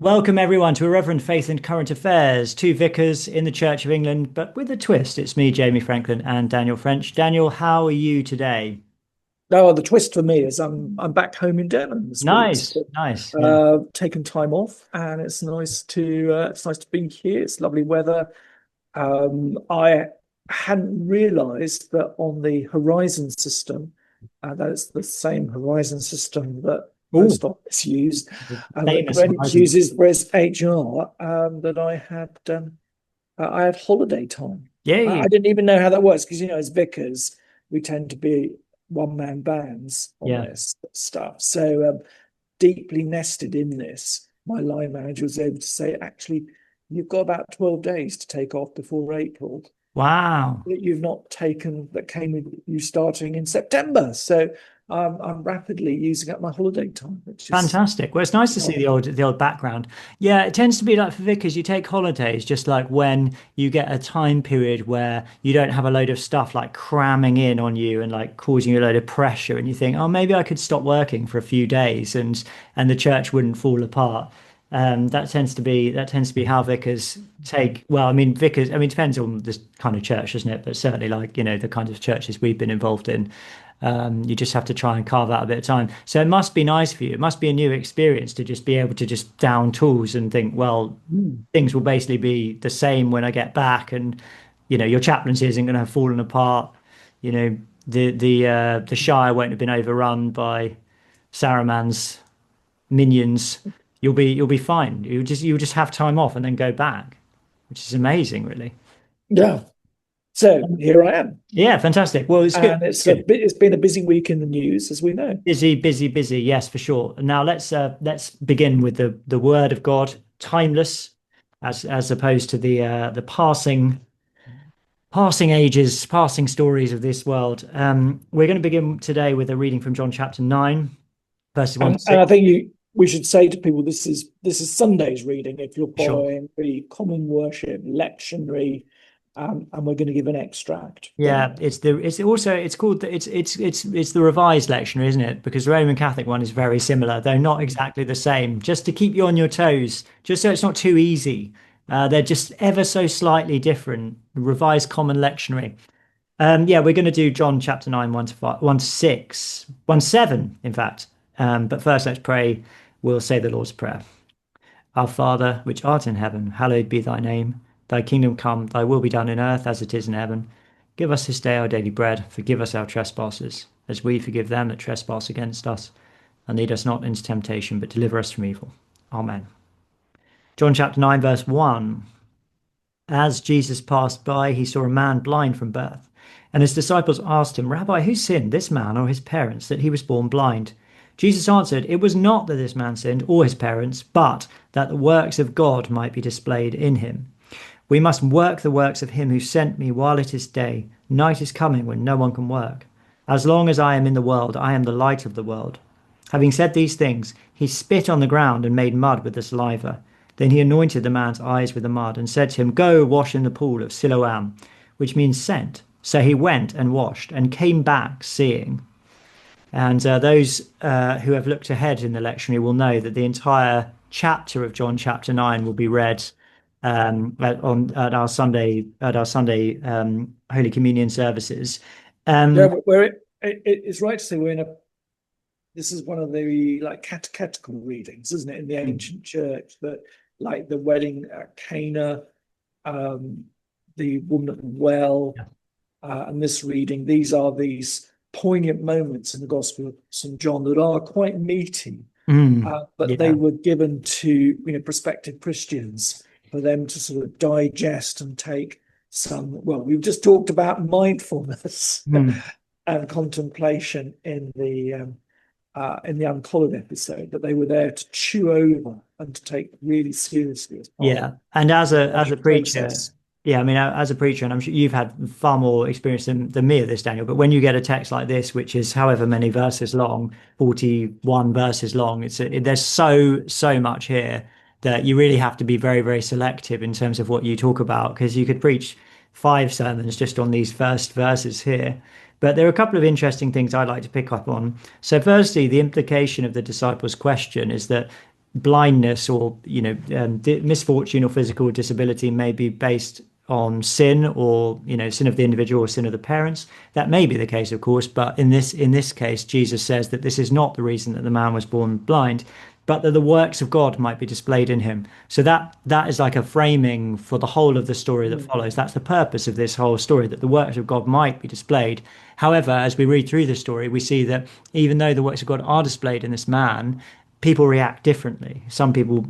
Welcome everyone to Irreverent Faith and Current Affairs, two vicars in the Church of England, but with a twist. It's me, Jamie Franklin, and Daniel French. Daniel, how are you today? No, the twist for me is I'm back home in Devon this week. Nice, So, nice. Yeah. taken time off, and it's nice to be here. It's lovely weather. I hadn't realised that on the Horizon system, that it's the same Horizon system that Oh, post office used, the that famous Greenwich Horizon. uses, whereas HR, that I had holiday time. I Yay. didn't even know how that works because, as vicars, we tend to be one-man bands on Yeah. this stuff. So deeply nested in this, my line manager was able to say, actually, you've got about 12 days to take off before April Wow. that you've not taken that came with you starting in September. So I'm rapidly using up my holiday time, which is Fantastic. Well, it's nice to see the old background. Yeah, it tends to be like for vicars, you take holidays just like when you get a time period where you don't have a load of stuff like cramming in on you and like causing you a load of pressure, and you think, oh, maybe I could stop working for a few days and the church wouldn't fall apart. That tends to be how vicars take. Well, I mean, vicars. I mean, it depends on this kind of church, doesn't it? But certainly, like the kind of churches we've been involved in, you just have to try and carve out a bit of time. So it must be nice for you. It must be a new experience to just be able to just down tools and think, well, things will basically be the same when I get back, and your chaplaincy isn't going to have fallen apart. You know, the Shire won't have been overrun by Saruman's minions. You'll be fine. You'll just have time off and then go back, which is amazing, really. yeah. So here I am, Yeah, fantastic. Well, it's good. and It's good. it's been a busy week in the news, as we know. Busy, busy, busy. Yes, for sure. Now let's begin with the word of God, timeless, as opposed to the passing ages, passing stories of this world. We're going to begin today with a reading from John chapter 9, verses 1 to And I 6. think we should say to people this is Sunday's reading if you're Sure. following the common worship lectionary, and we're going to give an extract from Yeah, it's called it's the revised lectionary, isn't it? Because the Roman Catholic one is very similar, though not exactly the same. Just to keep you on your toes, just so it's not too easy. They're just ever so slightly different. Revised Common Lectionary. Yeah, we're going to do John chapter 9, 1 to 5, 1 to 6, 1 to 7, in fact. But first, let's pray. We'll say the Lord's Prayer. Our Father, which art in heaven, hallowed be thy name. Thy kingdom come, thy will be done in earth as it is in heaven. Give us this day our daily bread. Forgive us our trespasses, as we forgive them that trespass against us. And lead us not into temptation, but deliver us from evil. Amen. John chapter 9, verse 1. As Jesus passed by, he saw a man blind from birth. And his disciples asked him, Rabbi, who sinned, this man or his parents, that he was born blind? Jesus answered, It was not that this man sinned or his parents, but that the works of God might be displayed in him. We must work the works of him who sent me while it is day. Night is coming when no one can work. As long as I am in the world, I am the light of the world. Having said these things, he spit on the ground and made mud with the saliva. Then he anointed the man's eyes with the mud and said to him, Go wash in the pool of Siloam, which means sent. So he went and washed and came back seeing. And those who have looked ahead in the lectionary will know that the entire chapter of John chapter 9 will be read at our Sunday Holy Communion services. yeah, Um, it's right to say we're in a this is one of the like catechetical readings, isn't it, in the ancient church, that like the wedding at Cana, um, the woman at the well, and this reading, these poignant moments in the Gospel of St. John that are quite meaty, but they yeah, were given to prospective Christians for them to sort of digest and take some. Well, we've just talked about mindfulness mm, and contemplation in the Uncollared episode, but they were there to chew over and to take really seriously as part of yeah. And as a the preacher, process. yeah, I mean, as a preacher, and I'm sure you've had far more experience than me at this, Daniel. But when you get a text like this, which is however many verses long, 41 verses long, there's so much here that you really have to be very, very selective in terms of what you talk about, because you could preach 5 sermons just on these first verses here. But there are a couple of interesting things I'd like to pick up on. So, firstly, the implication of the disciples' question is that blindness or misfortune or physical disability may be based on sin, or sin of the individual or sin of the parents. That may be the case, of course, but in this case Jesus says that this is not the reason that the man was born blind, but that the works of God might be displayed in him. So that is like a framing for the whole of the story that follows. That's the purpose of this whole story, that the works of God might be displayed. However, as we read through the story, we see that even though the works of God are displayed in this man, people react differently. Some people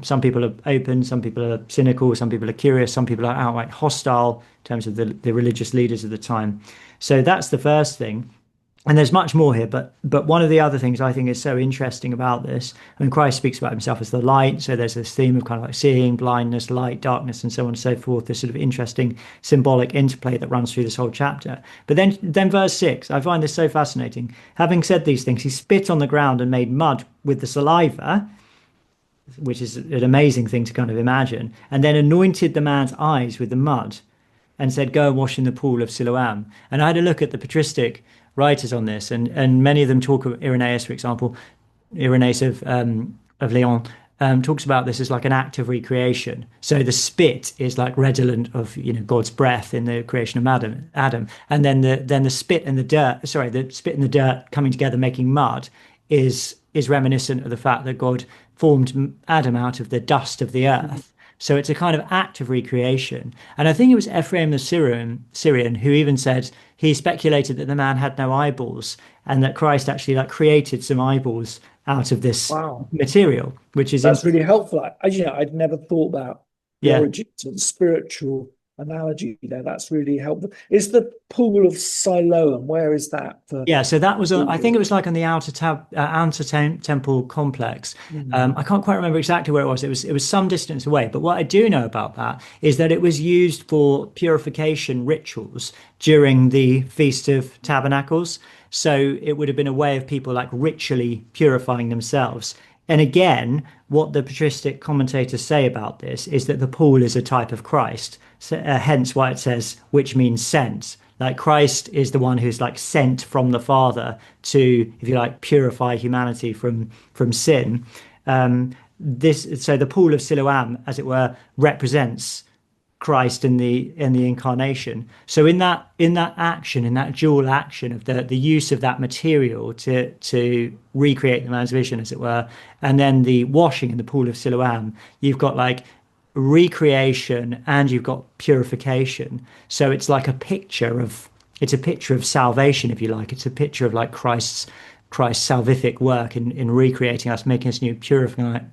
are open, some people are cynical, some people are curious, some people are outright hostile in terms of the religious leaders of the time. So that's the first thing. And there's much more here, but one of the other things I think is so interesting about this, and Christ speaks about himself as the light, so there's this theme of kind of like seeing, blindness, light, darkness, and so on and so forth, this sort of interesting symbolic interplay that runs through this whole chapter. But then verse 6, I find this so fascinating. Having said these things, he spit on the ground and made mud with the saliva, which is an amazing thing to kind of imagine, and then anointed the man's eyes with the mud and said, "Go and wash in the pool of Siloam." And I had a look at the patristic writers on this, and many of them talk of Irenaeus, for example, Irenaeus of Lyon, talks about this as like an act of recreation. So the spit is like redolent of God's breath in the creation of Adam, and then the spit and the dirt, sorry, the spit and the dirt coming together making mud is reminiscent of the fact that God formed Adam out of the dust of the earth. So it's a kind of act of recreation. And I think it was Ephraim the Syrian who even said he speculated that the man had no eyeballs and that Christ actually like created some eyeballs out of this Wow. material, which is That's really helpful. I'd never thought about the yeah. origins of the spiritual analogy there. That's really helpful. Is the pool of Siloam, where is that for Yeah, so that was I think it Google? was like on the outer temple complex. Hmm. I can't quite remember exactly where it was. It was some distance away. But what I do know about that is that it was used for purification rituals during the Feast of Tabernacles. So it would have been a way of people like ritually purifying themselves. And again, what the patristic commentators say about this is that the pool is a type of Christ, so, hence why it says, which means sent. Like Christ is the one who's like sent from the Father to, if you like, purify humanity from sin. So the pool of Siloam, as it were, represents Christ in the incarnation. So in that action, in that dual action of the use of that material to recreate the man's vision, as it were, and then the washing in the pool of Siloam, you've got like recreation and you've got purification. So it's a picture of salvation, if you like. It's a picture of like Christ's salvific work in recreating us, making us new,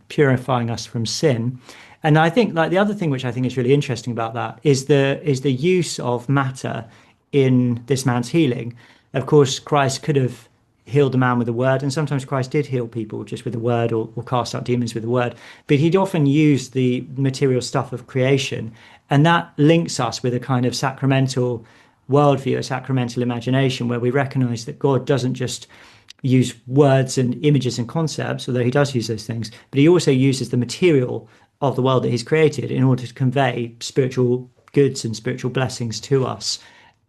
purifying us from sin. And I think like the other thing which I think is really interesting about that is the use of matter in this man's healing. Of course, Christ could have healed the man with a word, and sometimes Christ did heal people just with a word, or cast out demons with a word. But he'd often use the material stuff of creation, and that links us with a kind of sacramental worldview, a sacramental imagination, where we recognize that God doesn't just use words and images and concepts, although he does use those things, but he also uses the material of the world that he's created in order to convey spiritual goods and spiritual blessings to us.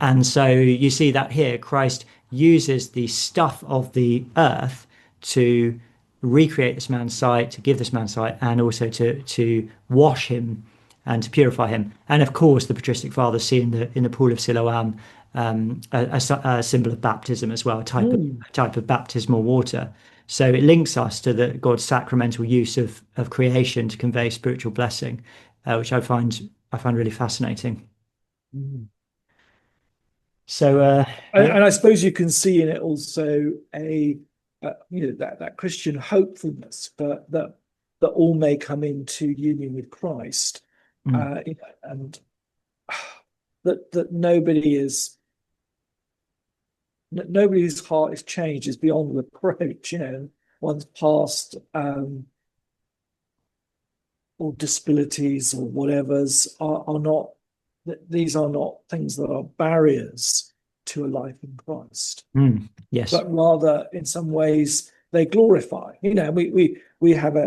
And so you see that here, Christ uses the stuff of the earth to recreate this man's sight, to give this man sight, and also to wash him and to purify him. And of course, the patristic fathers see in the pool of Siloam a symbol of baptism as well, a type of baptismal water. So it links us to God's sacramental use of creation to convey spiritual blessing, which I find really fascinating. Mm. So yeah. And I suppose you can see in it also that Christian hopefulness that all may come into union with Christ, Mm, and that nobody's heart is changed, is beyond reproach. One's past or disabilities or whatever's are not. These are not things that are barriers to a life in Christ, yes. but rather in some ways they glorify. We have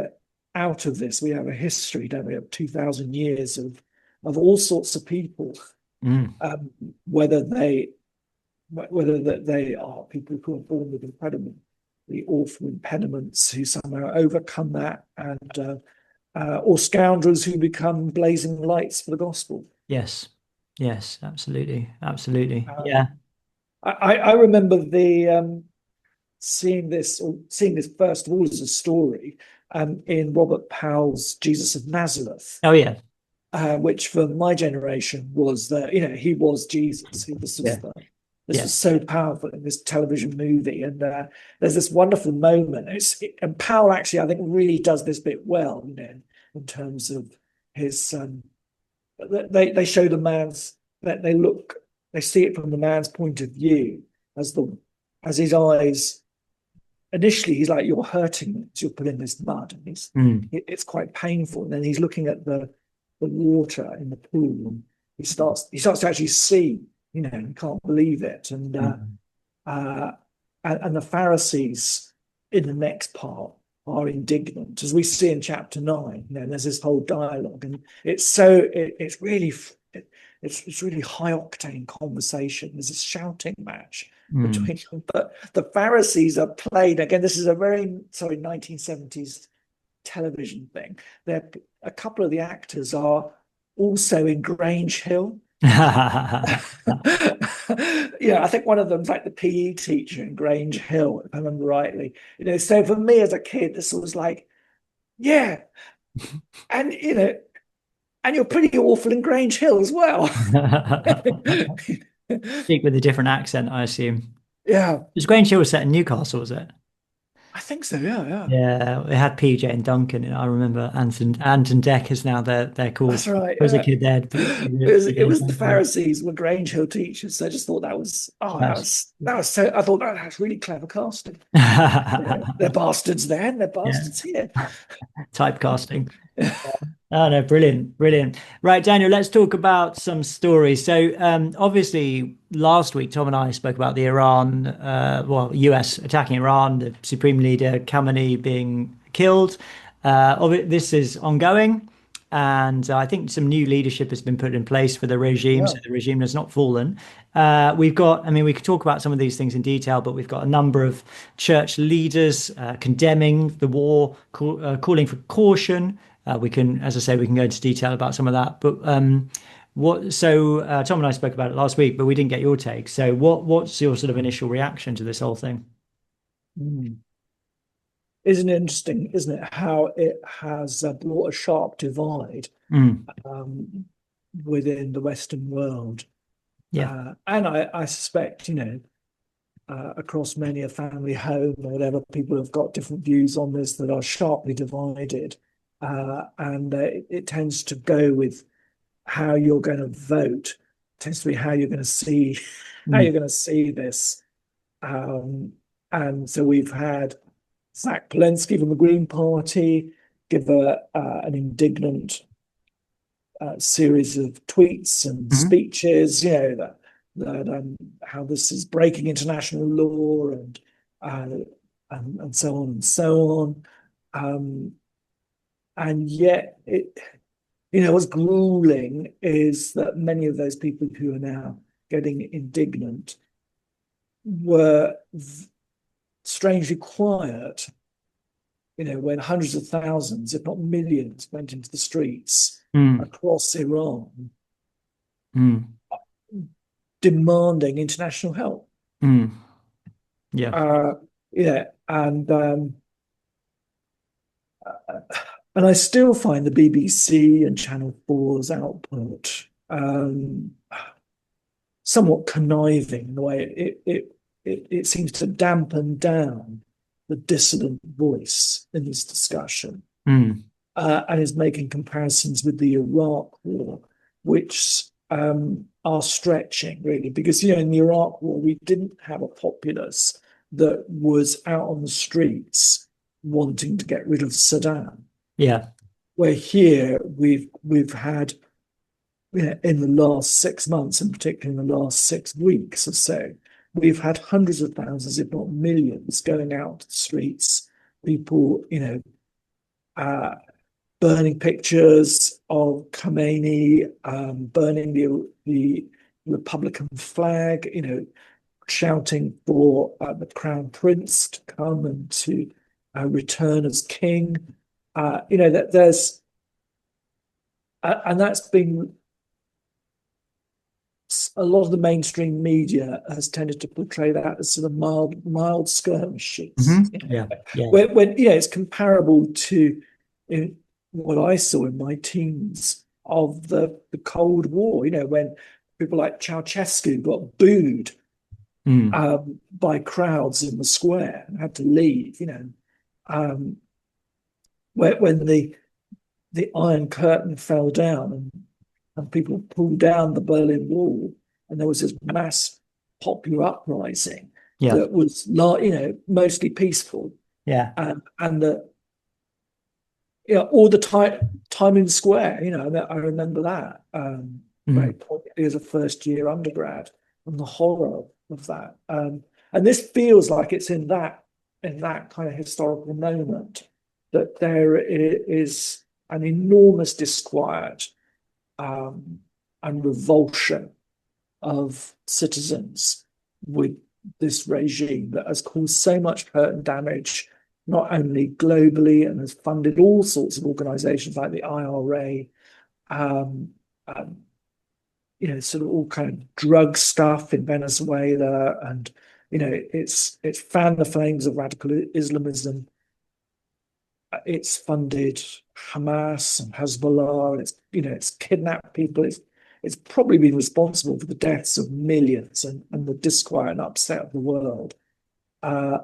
out of this we have a history, don't we, of 2,000 years of all sorts of people, Mm, whether they are people who are born with incredible the awful impediments who somehow overcome that, and or scoundrels who become blazing lights for the gospel. Yes. Yes, absolutely. Absolutely. Um, Yeah. I remember the seeing this first of all as a story in Robert Powell's Jesus of Nazareth, Oh yeah. which for my generation was that he was Jesus. Yeah. This Yeah. was so powerful in this television movie, and there's this wonderful moment. And Powell actually, I think, really does this bit well, in terms of his. They show the man's that they see it from the man's point of view as his eyes. Initially, he's like, "You're hurting me, so you're put in this mud," and Mm. it's quite painful. And then he's looking at the water in the pool, and he starts to actually see, he can't believe it. Mm. Uh, and the Pharisees in the next part are indignant, as we see in chapter 9. There's this whole dialogue, and it's really it's really high octane conversation. There's this shouting match Mm. between them, but the Pharisees are played again. This is a very 1970s television thing. A couple of the actors are also in Grange Hill. Yeah, I think one of them's like the PE teacher in Grange Hill, if I remember rightly. So for me as a kid, this was like, yeah, and and you're pretty awful in Grange Hill as well. Speak with a different accent, I assume. Yeah, Was Grange Hill set in Newcastle, was it? I think so. Yeah, yeah, Yeah, it had PJ and Duncan. And I remember Anton Deck is now they're called. that's right. I was a Yeah. kid there. It was the Pharisees were Grange Hill teachers. So I just thought that was Nice. that was so. I thought that was really clever casting. They're bastards there, and they're Yeah, bastards here. typecasting. Oh no, brilliant, brilliant. Right, Daniel, let's talk about some stories. So, obviously, last week Tom and I spoke about the US attacking Iran, the Supreme Leader Khamenei being killed. This is ongoing, and I think some new leadership has been put in place for the regime, Yeah. so the regime has not fallen. I mean, we could talk about some of these things in detail, but we've got a number of church leaders condemning the war, calling for caution. We can, as I say, we can go into detail about some of that. But Tom and I spoke about it last week, but we didn't get your take. So what's your sort of initial reaction to this whole thing? Mm. Isn't it interesting, isn't it, how it has brought a sharp divide Mm, um, within the Western world? yeah. And I suspect, across many a family home or whatever, people have got different views on this that are sharply divided. And it tends to go with how you're going to vote. It tends to be how you're going to see Mm, this. Um, and so we've had Zach Polensky from the Green Party give an indignant series of tweets and mhm, speeches, that how this is breaking international law uh, and so on and so on. Um, and yet, what's grueling is that many of those people who are now getting indignant were strangely quiet, when hundreds of thousands, if not millions, went into the streets mm, across Iran mm, demanding international help. mm. Yeah. Uh, yeah, and I still find the BBC and Channel 4's output somewhat conniving in the way it seems to dampen down the dissident voice in this discussion, Mm, and is making comparisons with the Iraq War, which are stretching really, because in the Iraq War we didn't have a populace that was out on the streets wanting to get rid of Saddam. yeah. Where here we've had, in the last 6 months, and particularly in the last 6 weeks or so, we've had hundreds of thousands, if not millions, going out to the streets. People, uh, burning pictures of Khomeini, burning the Republican flag, shouting for the crown prince to come and to return as king. That there's and that's been a lot of the mainstream media has tended to portray that as sort of mild skirmishes. Yeah, yeah. When it's comparable to what I saw in my teens of the Cold War. When people like Ceausescu got booed Mm. by crowds in the square and had to leave. Um, when the Iron Curtain fell down and people pulled down the Berlin Wall, and there was this mass popular uprising Yeah, that was, mostly peaceful, yeah. and the all the time in square. I remember that very Mm. poignantly as a first year undergrad, and the horror of that. And this feels like it's in that kind of historical moment that there is an enormous disquiet and revulsion of citizens with this regime that has caused so much hurt and damage, not only globally, and has funded all sorts of organizations like the IRA, um, um, sort of all kind of drug stuff in Venezuela, and it's fanned the flames of radical Islamism. It's funded Hamas and Hezbollah, and it's kidnapped people. It's probably been responsible for the deaths of millions and the disquiet and upset of the world. Uh,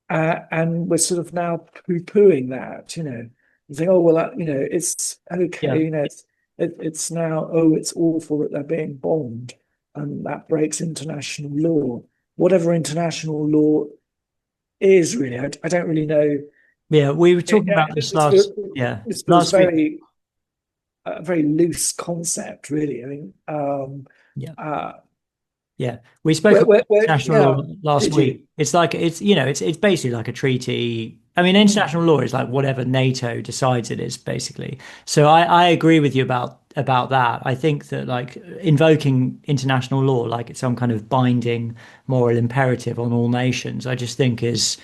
and we're sort of now poo-pooing that. You think, oh well, it's Yeah. okay. It's now, oh, it's awful that they're being bombed, and that breaks international law. Whatever international law is really, I don't really know. Yeah, we were talking Yeah, about this last, yeah, this feels last week. very a very loose concept, really. I mean, Yeah, uh, yeah. We spoke about international yeah, law last did you? week. It's like it's basically like a treaty. I mean, Mm, international law is like whatever NATO decides it is, basically. So I agree with you about that. I think that like invoking international law like it's some kind of binding moral imperative on all nations, I just think is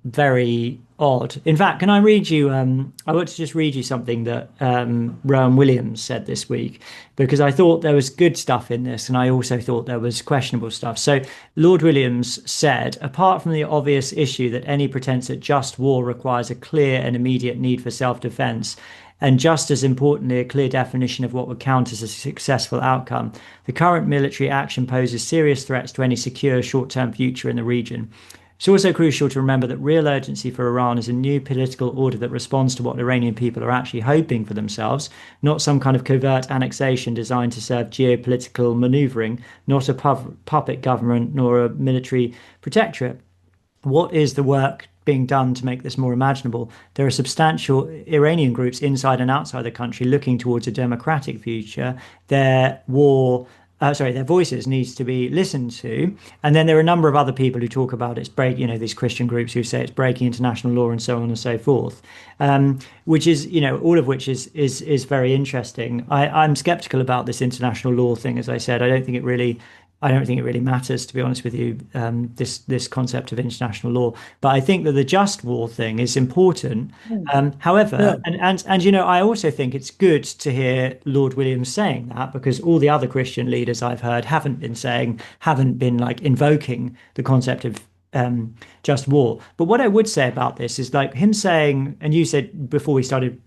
very odd. In fact, can I read you? I want to just read you something that Rowan Williams said this week because I thought there was good stuff in this, and I also thought there was questionable stuff. So, Lord Williams said, apart from the obvious issue that any pretense at just war requires a clear and immediate need for self-defense, and just as importantly, a clear definition of what would count as a successful outcome, the current military action poses serious threats to any secure short-term future in the region. It's also crucial to remember that real urgency for Iran is a new political order that responds to what Iranian people are actually hoping for themselves, not some kind of covert annexation designed to serve geopolitical maneuvering, not a puppet government nor a military protectorate. What is the work being done to make this more imaginable? There are substantial Iranian groups inside and outside the country looking towards a democratic future. Their voices needs to be listened to. And then there are a number of other people who talk about it's these Christian groups who say it's breaking international law and so on and so forth, which is, all of which is very interesting. I'm skeptical about this international law thing, as I said. I don't think it really matters, to be honest with you, this concept of international law. But I think that the just war thing is important. mm, However, yeah. I also think it's good to hear Lord Williams saying that because all the other Christian leaders I've heard haven't been like invoking the concept of just war. But what I would say about this is like him saying, and you said before we started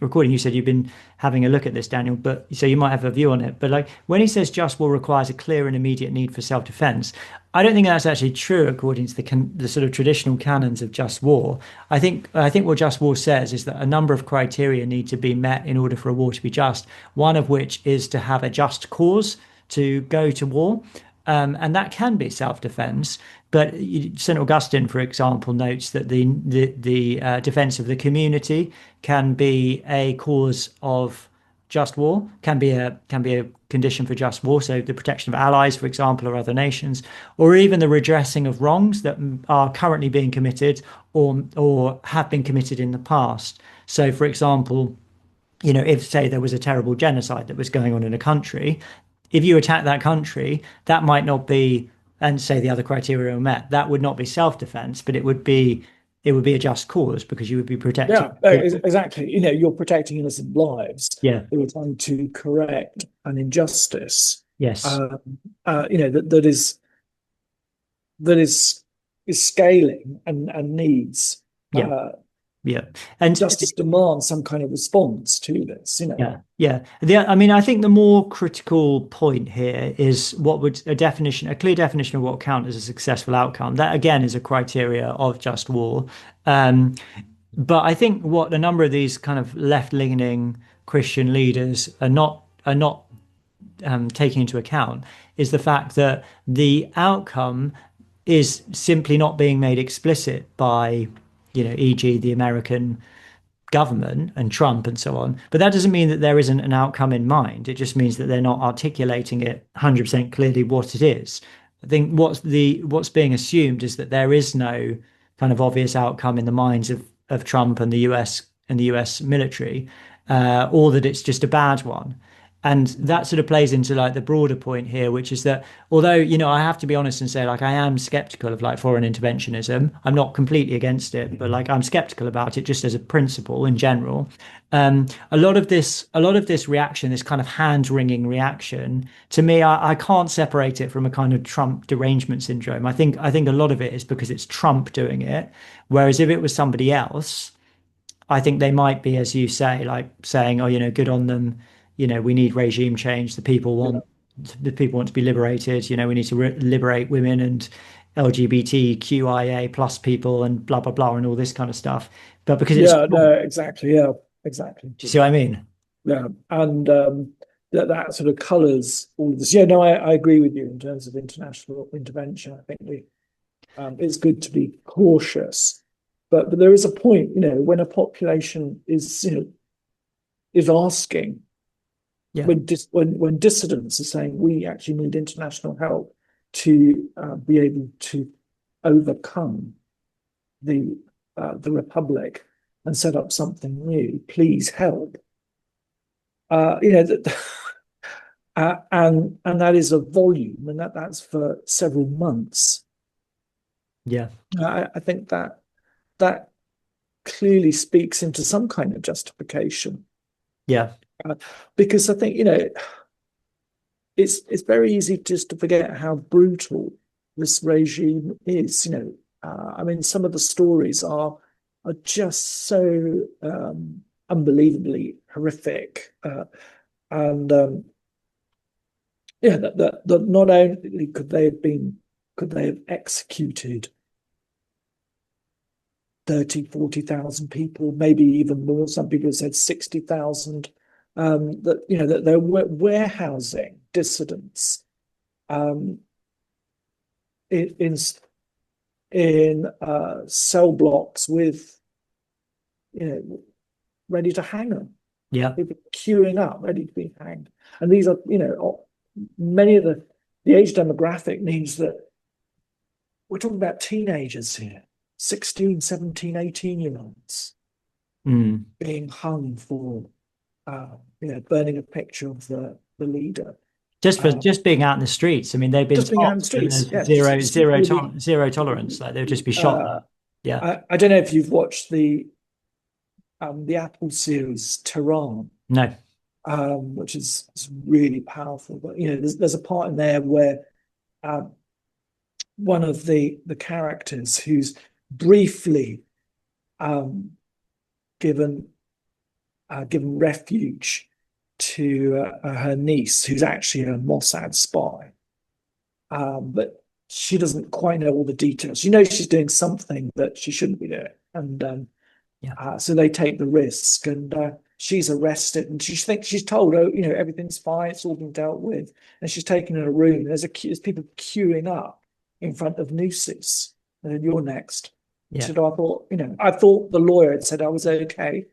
recording, you said you've been having a look at this, Daniel, but so you might have a view on it. But like when he says just war requires a clear and immediate need for self-defense, I don't think that's actually true according to the sort of traditional canons of just war. I think what just war says is that a number of criteria need to be met in order for a war to be just. One of which is to have a just cause to go to war. And that can be self-defense. But St. Augustine, for example, notes that the defense of the community can be a cause of just war, can be a condition for just war. So the protection of allies, for example, or other nations, or even the redressing of wrongs that are currently being committed or have been committed in the past. So, for example, if say there was a terrible genocide that was going on in a country, if you attack that country, that might not be, and say the other criteria are met, that would not be self-defense, but it would be a just cause because you would be protecting. Yeah, exactly. You're protecting innocent lives. Yeah. They were trying to correct an injustice. Yes. Um, that is scaling and needs Yeah. Yeah. And justice demands some kind of response to this. yeah, yeah. I mean, I think the more critical point here is what would a clear definition of what count as a successful outcome. That again is a criteria of just war. Um, but I think what a number of these kind of left-leaning Christian leaders are not taking into account is the fact that the outcome is simply not being made explicit by, e.g., the American government and Trump and so on. But that doesn't mean that there isn't an outcome in mind. It just means that they're not articulating it 100% clearly what it is. I think what's being assumed is that there is no kind of obvious outcome in the minds of Trump and the US military, or that it's just a bad one. And that sort of plays into like the broader point here, which is that although, I have to be honest and say like I am skeptical of like foreign interventionism. I'm not completely against it, but like I'm skeptical about it just as a principle in general. A lot of this reaction, this kind of hand-wringing reaction, to me, I can't separate it from a kind of Trump derangement syndrome. I think a lot of it is because it's Trump doing it, whereas if it was somebody else, I think they might be, as you say, like saying, "Oh, good on them. We need regime change. The people want to be liberated. We need to liberate women and LGBTQIA plus people and blah blah blah and all this kind of stuff." But because it's, Yeah, do no, exactly. Yeah, exactly. you see what I mean? Yeah, and that sort of colours all of this. Yeah, no, I agree with you in terms of international intervention. I think it's good to be cautious, but there is a point, when a population is asking, Yeah, when dissidents are saying we actually need international help to be able to overcome the republic and set up something new. Please help. That and that is a volume, and that's for several months. yeah, I think that clearly speaks into some kind of justification, yeah, uh, because I think it's very easy just to forget how brutal this regime is. I mean, some of the stories are just so unbelievably horrific, and yeah, that not only could they have executed 30, 40,000 people, maybe even more. Some people have said 60,000. That they're warehousing dissidents um, in cell blocks with ready to hang them. yeah, People queuing up, ready to be hanged. And these are many of the age demographic means that we're talking about teenagers here, 16, 17, 18-year-olds mm. being hung for burning a picture of the leader. Just for Uh, just being out in the streets. I mean, they've been just being out in told the that streets. there's Yeah, zero, just zero, really. zero tolerance. Like they'll just be shot Uh, there. Yeah. I don't know if you've watched the Apple series Tehran, No. which is really powerful. But there's a part in there where um, one of the characters who's briefly um, given given refuge to her niece, who's actually a Mossad spy, but she doesn't quite know all the details. She knows she's doing something that she shouldn't be doing, and Yeah. so they take the risk, and she's arrested, and she thinks she's told, oh, everything's fine, it's all been dealt with, and she's taken in a room. There's people queuing up in front of nooses, and then you're next. She Yeah. said, oh, I thought the lawyer had said I was okay.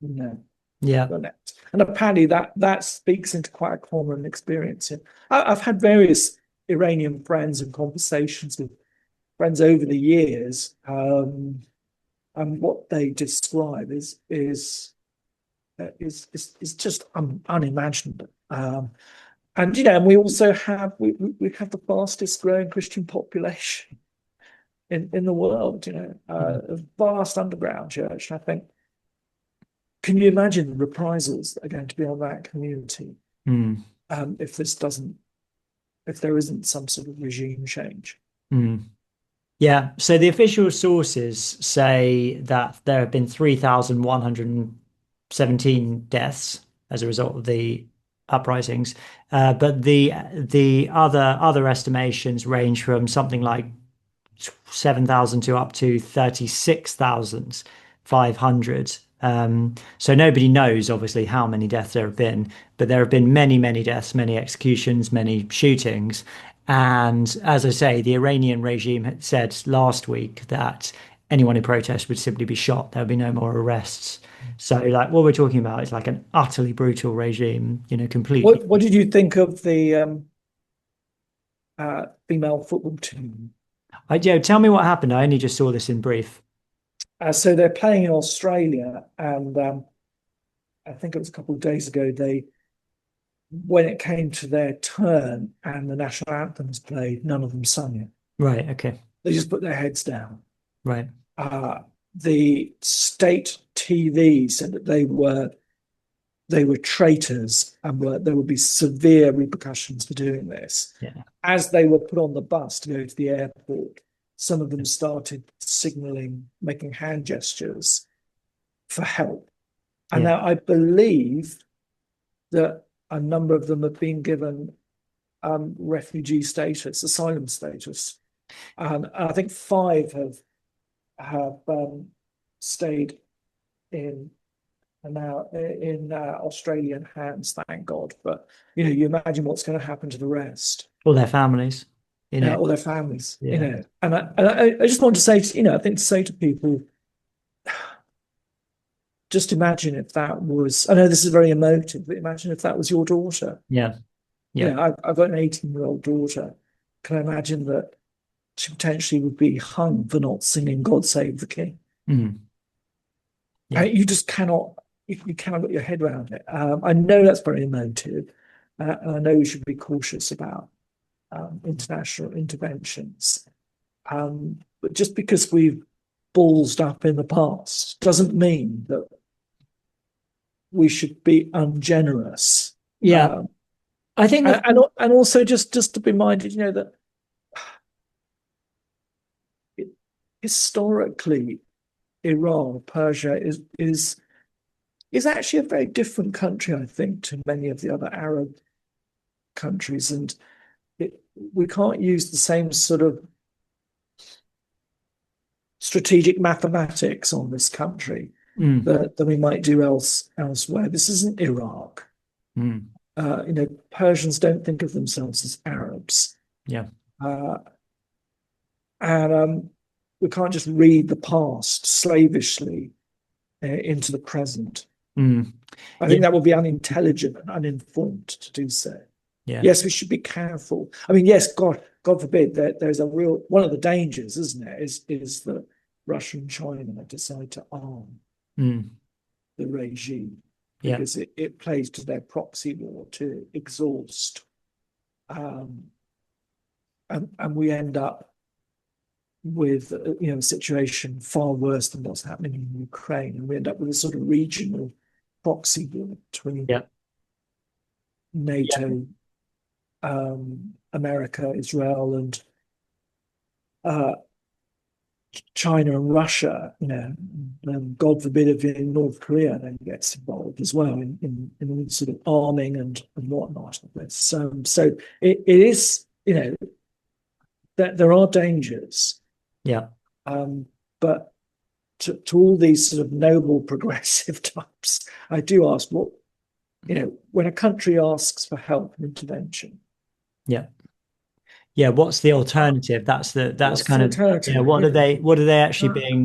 No, Yeah. you're next. And apparently that speaks into quite a common experience. I've had various Iranian friends and conversations with friends over the years. And what they describe is just unimaginable. And and we also have we have the fastest growing Christian population in the world. A vast underground church. And I think, can you imagine the reprisals that are going to be on that community Mm. if if there isn't some sort of regime change? Mm. Yeah, so the official sources say that there have been 3,117 deaths as a result of the uprisings, but the other estimations range from something like 7,000 to up to 36,500. So nobody knows, obviously, how many deaths there have been, but there have been many, many deaths, many executions, many shootings. And as I say, the Iranian regime had said last week that anyone in protest would simply be shot. There would be no more arrests. So, like, what we're talking about is like an utterly brutal regime, completely. What did you think of the female football team? Joe, tell me what happened. I only just saw this in brief. So they're playing in Australia, and I think it was a couple of days ago. When it came to their turn and the national anthem was played, none of them sung it. Right. Okay. They just put their heads down. Right. The state TV said that they were traitors and there would be severe repercussions for doing this. Yeah. As they were put on the bus to go to the airport, some of them started signaling, making hand gestures for help. And Yeah. now I believe that a number of them have been given refugee status, asylum status. And I think five have stayed in now in Australian hands, thank God. But you imagine what's going to happen to the rest. All their families, All their families, Yeah. And I just want to say, I think to say to people, just imagine if that was, I know this is very emotive, but imagine if that was your daughter. Yeah. Yeah. I've got an 18-year-old daughter. Can I imagine that she potentially would be hung for not singing God Save the King? Mm. Yeah. You just cannot, you cannot get your head around it. I know that's very emotive, and I know we should be cautious about international interventions. But just because we've ballsed up in the past doesn't mean that we should be ungenerous. Yeah. I think that, And also just to be minded, that historically Iran, Persia is actually a very different country, I think, to many of the other Arab countries, and we can't use the same sort of strategic mathematics on this country that we might do elsewhere. This isn't Iraq. Persians don't think of themselves as Arabs. Yeah. And we can't just read the past slavishly into the present. I think that would be unintelligent and uninformed to do so. Yeah. Yes, we should be careful. I mean, yes, God forbid, there's a real, one of the dangers, isn't it, is that Russia and China decide to arm the regime because it plays to their proxy war to exhaust. And we end up with a situation far worse than what's happening in Ukraine, and we end up with a sort of regional proxy war between NATO, America, Israel, and China and Russia. God forbid if North Korea then gets involved as well in sort of arming and whatnot of this. So it is, that there are dangers. Yeah. But to all these sort of noble progressive types, I do ask when a country asks for help and intervention. Yeah, what's the alternative? That's kind of what are they actually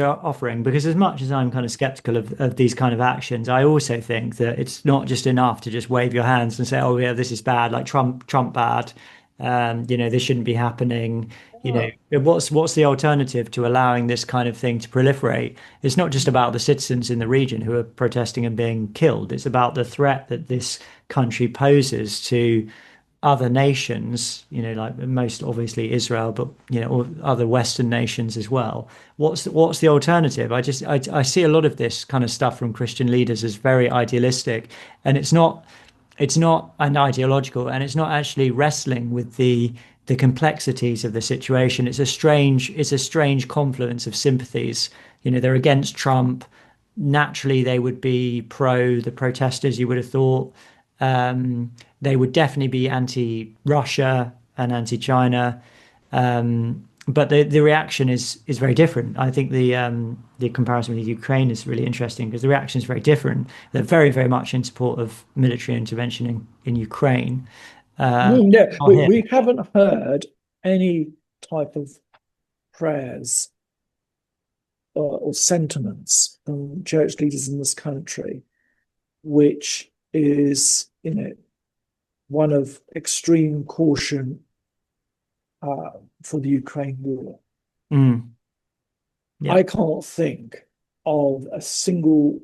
offering? Because as much as I'm kind of skeptical of these kind of actions, I also think that it's not just enough to just wave your hands and say, oh yeah, this is bad, like Trump bad. This shouldn't be happening. What's the alternative to allowing this kind of thing to proliferate? It's not just about the citizens in the region who are protesting and being killed. It's about the threat that this country poses to other nations, like most obviously Israel, but or other Western nations as well. What's the alternative? I see a lot of this kind of stuff from Christian leaders as very idealistic, and it's not an ideological, and it's not actually wrestling with the complexities of the situation. It's a strange confluence of sympathies. They're against Trump. Naturally, they would be pro the protesters, you would have thought. They would definitely be anti-Russia and anti-China. But the reaction is very different. I think the comparison with Ukraine is really interesting because the reaction is very different. They're very, very much in support of military intervention in Ukraine. Yeah, Not here. we haven't heard any type of prayers or sentiments from church leaders in this country, which is, one of extreme caution for the Ukraine war. Mm, yeah, I can't think of a single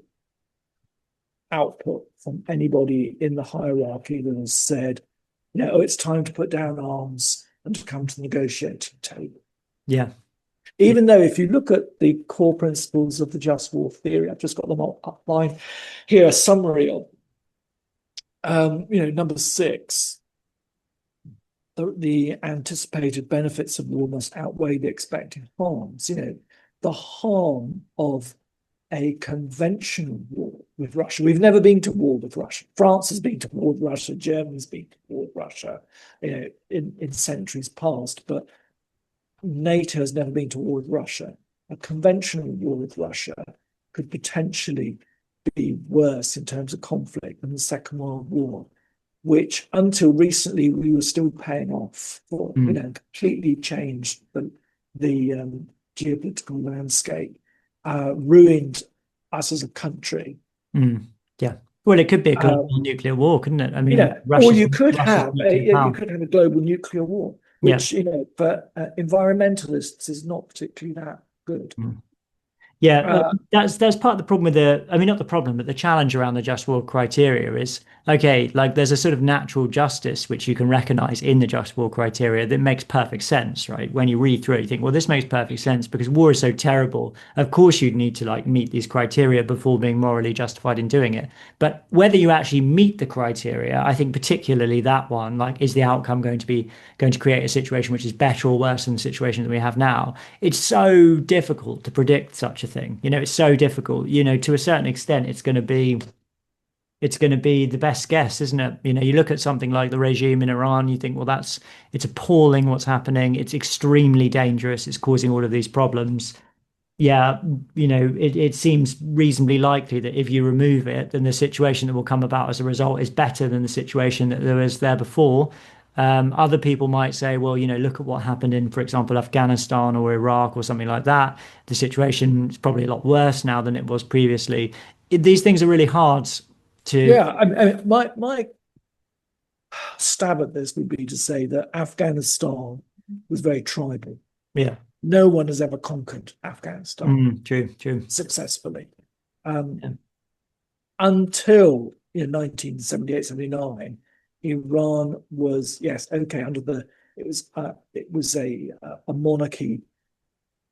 output from anybody in the hierarchy that has said, it's time to put down arms and to come to the negotiating table. yeah, yeah. Even though if you look at the core principles of the just war theory, I've just got them all outlined here, a summary of, number 6, the anticipated benefits of war must outweigh the expected harms. The harm of a conventional war with Russia. We've never been to war with Russia. France has been to war with Russia. Germany's been to war with Russia, in centuries past. But NATO has never been to war with Russia. A conventional war with Russia could potentially be worse in terms of conflict than the Second World War, which until recently we were still paying off for. Completely changed the geopolitical landscape, ruined us as a country. Yeah. Well, it could be a global nuclear war, couldn't it? I mean, Or Russia's you could Russia's have nuclear power. a global nuclear war, Yeah. which for environmentalists is not particularly that good. Mm. Yeah, Uh, that's part of the problem with I mean, not the problem, but the challenge around the just war criteria is, okay, like there's a sort of natural justice which you can recognize in the just war criteria that makes perfect sense, right? When you read through it, you think, well, this makes perfect sense because war is so terrible. Of course, you'd need to like meet these criteria before being morally justified in doing it. But whether you actually meet the criteria, I think particularly that one, like, is the outcome going to create a situation which is better or worse than the situation that we have now? It's so difficult to predict such a thing. It's so difficult. To a certain extent, it's going to be the best guess, isn't it? You look at something like the regime in Iran, you think, well, it's appalling what's happening. It's extremely dangerous. It's causing all of these problems. Yeah, it seems reasonably likely that if you remove it, then the situation that will come about as a result is better than the situation that there was there before. Other people might say, well, look at what happened in, for example, Afghanistan or Iraq or something like that. The situation is probably a lot worse now than it was previously. These things are really hard to, yeah, my stab at this would be to say that Afghanistan was very tribal. yeah. No one has ever conquered Afghanistan True, true. successfully, Yeah. until 1978, 79. Iran was, yes, okay, it was a monarchy,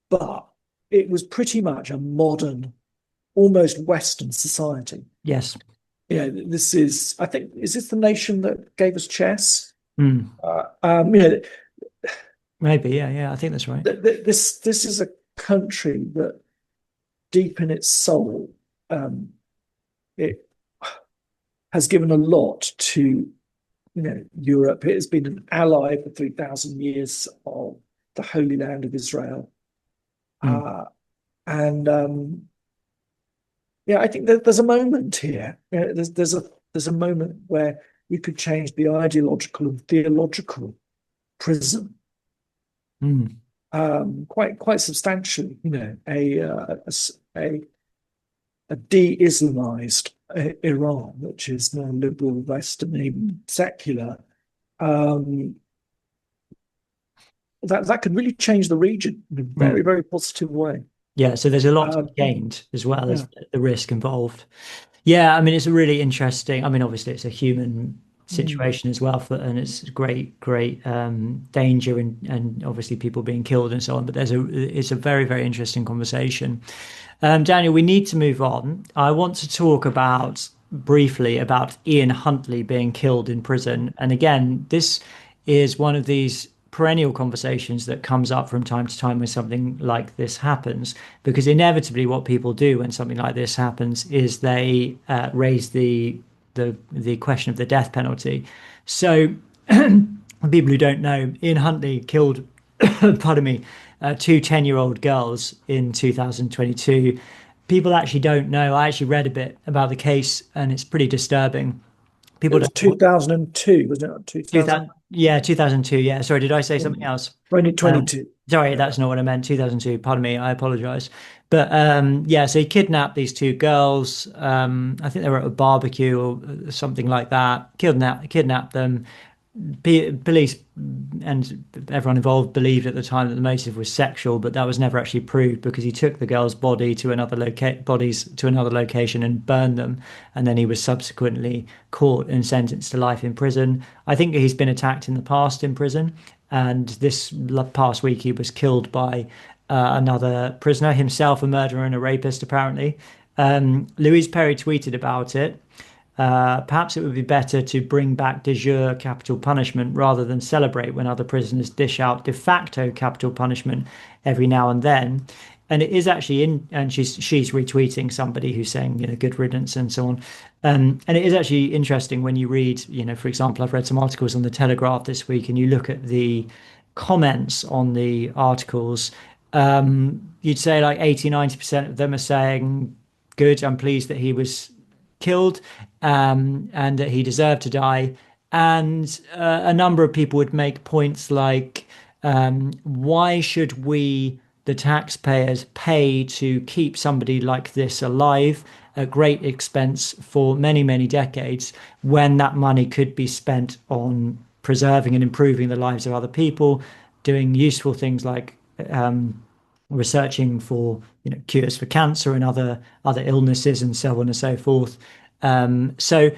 but it was pretty much a modern, almost Western society. Yes. I think, is this the nation that gave us chess? Mm. Uh, um, you know, Maybe, yeah, yeah, I think that's right. this is a country that, deep in its soul, it has given a lot to Europe. It has been an ally for 3,000 years of the Holy Land of Israel. Mm. And I think that there's a moment here. There's a moment where you could change the ideological and theological prism Mm. quite substantially. A de-Islamized Iran, which is more liberal, Western, even secular, that could really change the region in a very, Mm. very positive way. Yeah, so there's a lot to be Um, gained as well as yeah. the risk involved. Yeah, I mean, it's a really interesting. I mean, obviously, it's a human Mm. situation as well, and it's great danger and obviously people being killed and so on. But it's a very, very interesting conversation. Daniel, we need to move on. I want to talk about briefly about Ian Huntley being killed in prison. And again, this is one of these perennial conversations that comes up from time to time when something like this happens, because inevitably what people do when something like this happens is they raise the question of the death penalty. So people who don't know, Ian Huntley killed, pardon me, two 10-year-old girls in 2022. People actually don't know. I actually read a bit about the case and it's pretty disturbing. It People was don't know what 2002, wasn't it? 2000, 2000, yeah, 2002. Yeah, sorry, did I say something else? Um, 2022. sorry, Yeah. that's not what I meant. 2002. Pardon me. I apologize. But yeah, so he kidnapped these two girls. I think they were at a barbecue or something like that. Kidnapped them. Police and everyone involved believed at the time that the motive was sexual, but that was never actually proved because he took the girl's bodies to another location and burned them, and then he was subsequently caught and sentenced to life in prison. I think he's been attacked in the past in prison, and this past week he was killed by another prisoner, himself a murderer and a rapist, apparently. Louise Perry tweeted about it. Perhaps it would be better to bring back de jure capital punishment rather than celebrate when other prisoners dish out de facto capital punishment every now and then. And it is actually and she's retweeting somebody who's saying, good riddance and so on. And it is actually interesting when you read, for example, I've read some articles on the Telegraph this week, and you look at the comments on the articles. You'd say like 80, 90% of them are saying, good, I'm pleased that he was killed, and that he deserved to die. And a number of people would make points like, why should we, the taxpayers, pay to keep somebody like this alive at great expense for many, many decades when that money could be spent on preserving and improving the lives of other people, doing useful things like researching for cures for cancer and other illnesses and so on and so forth. So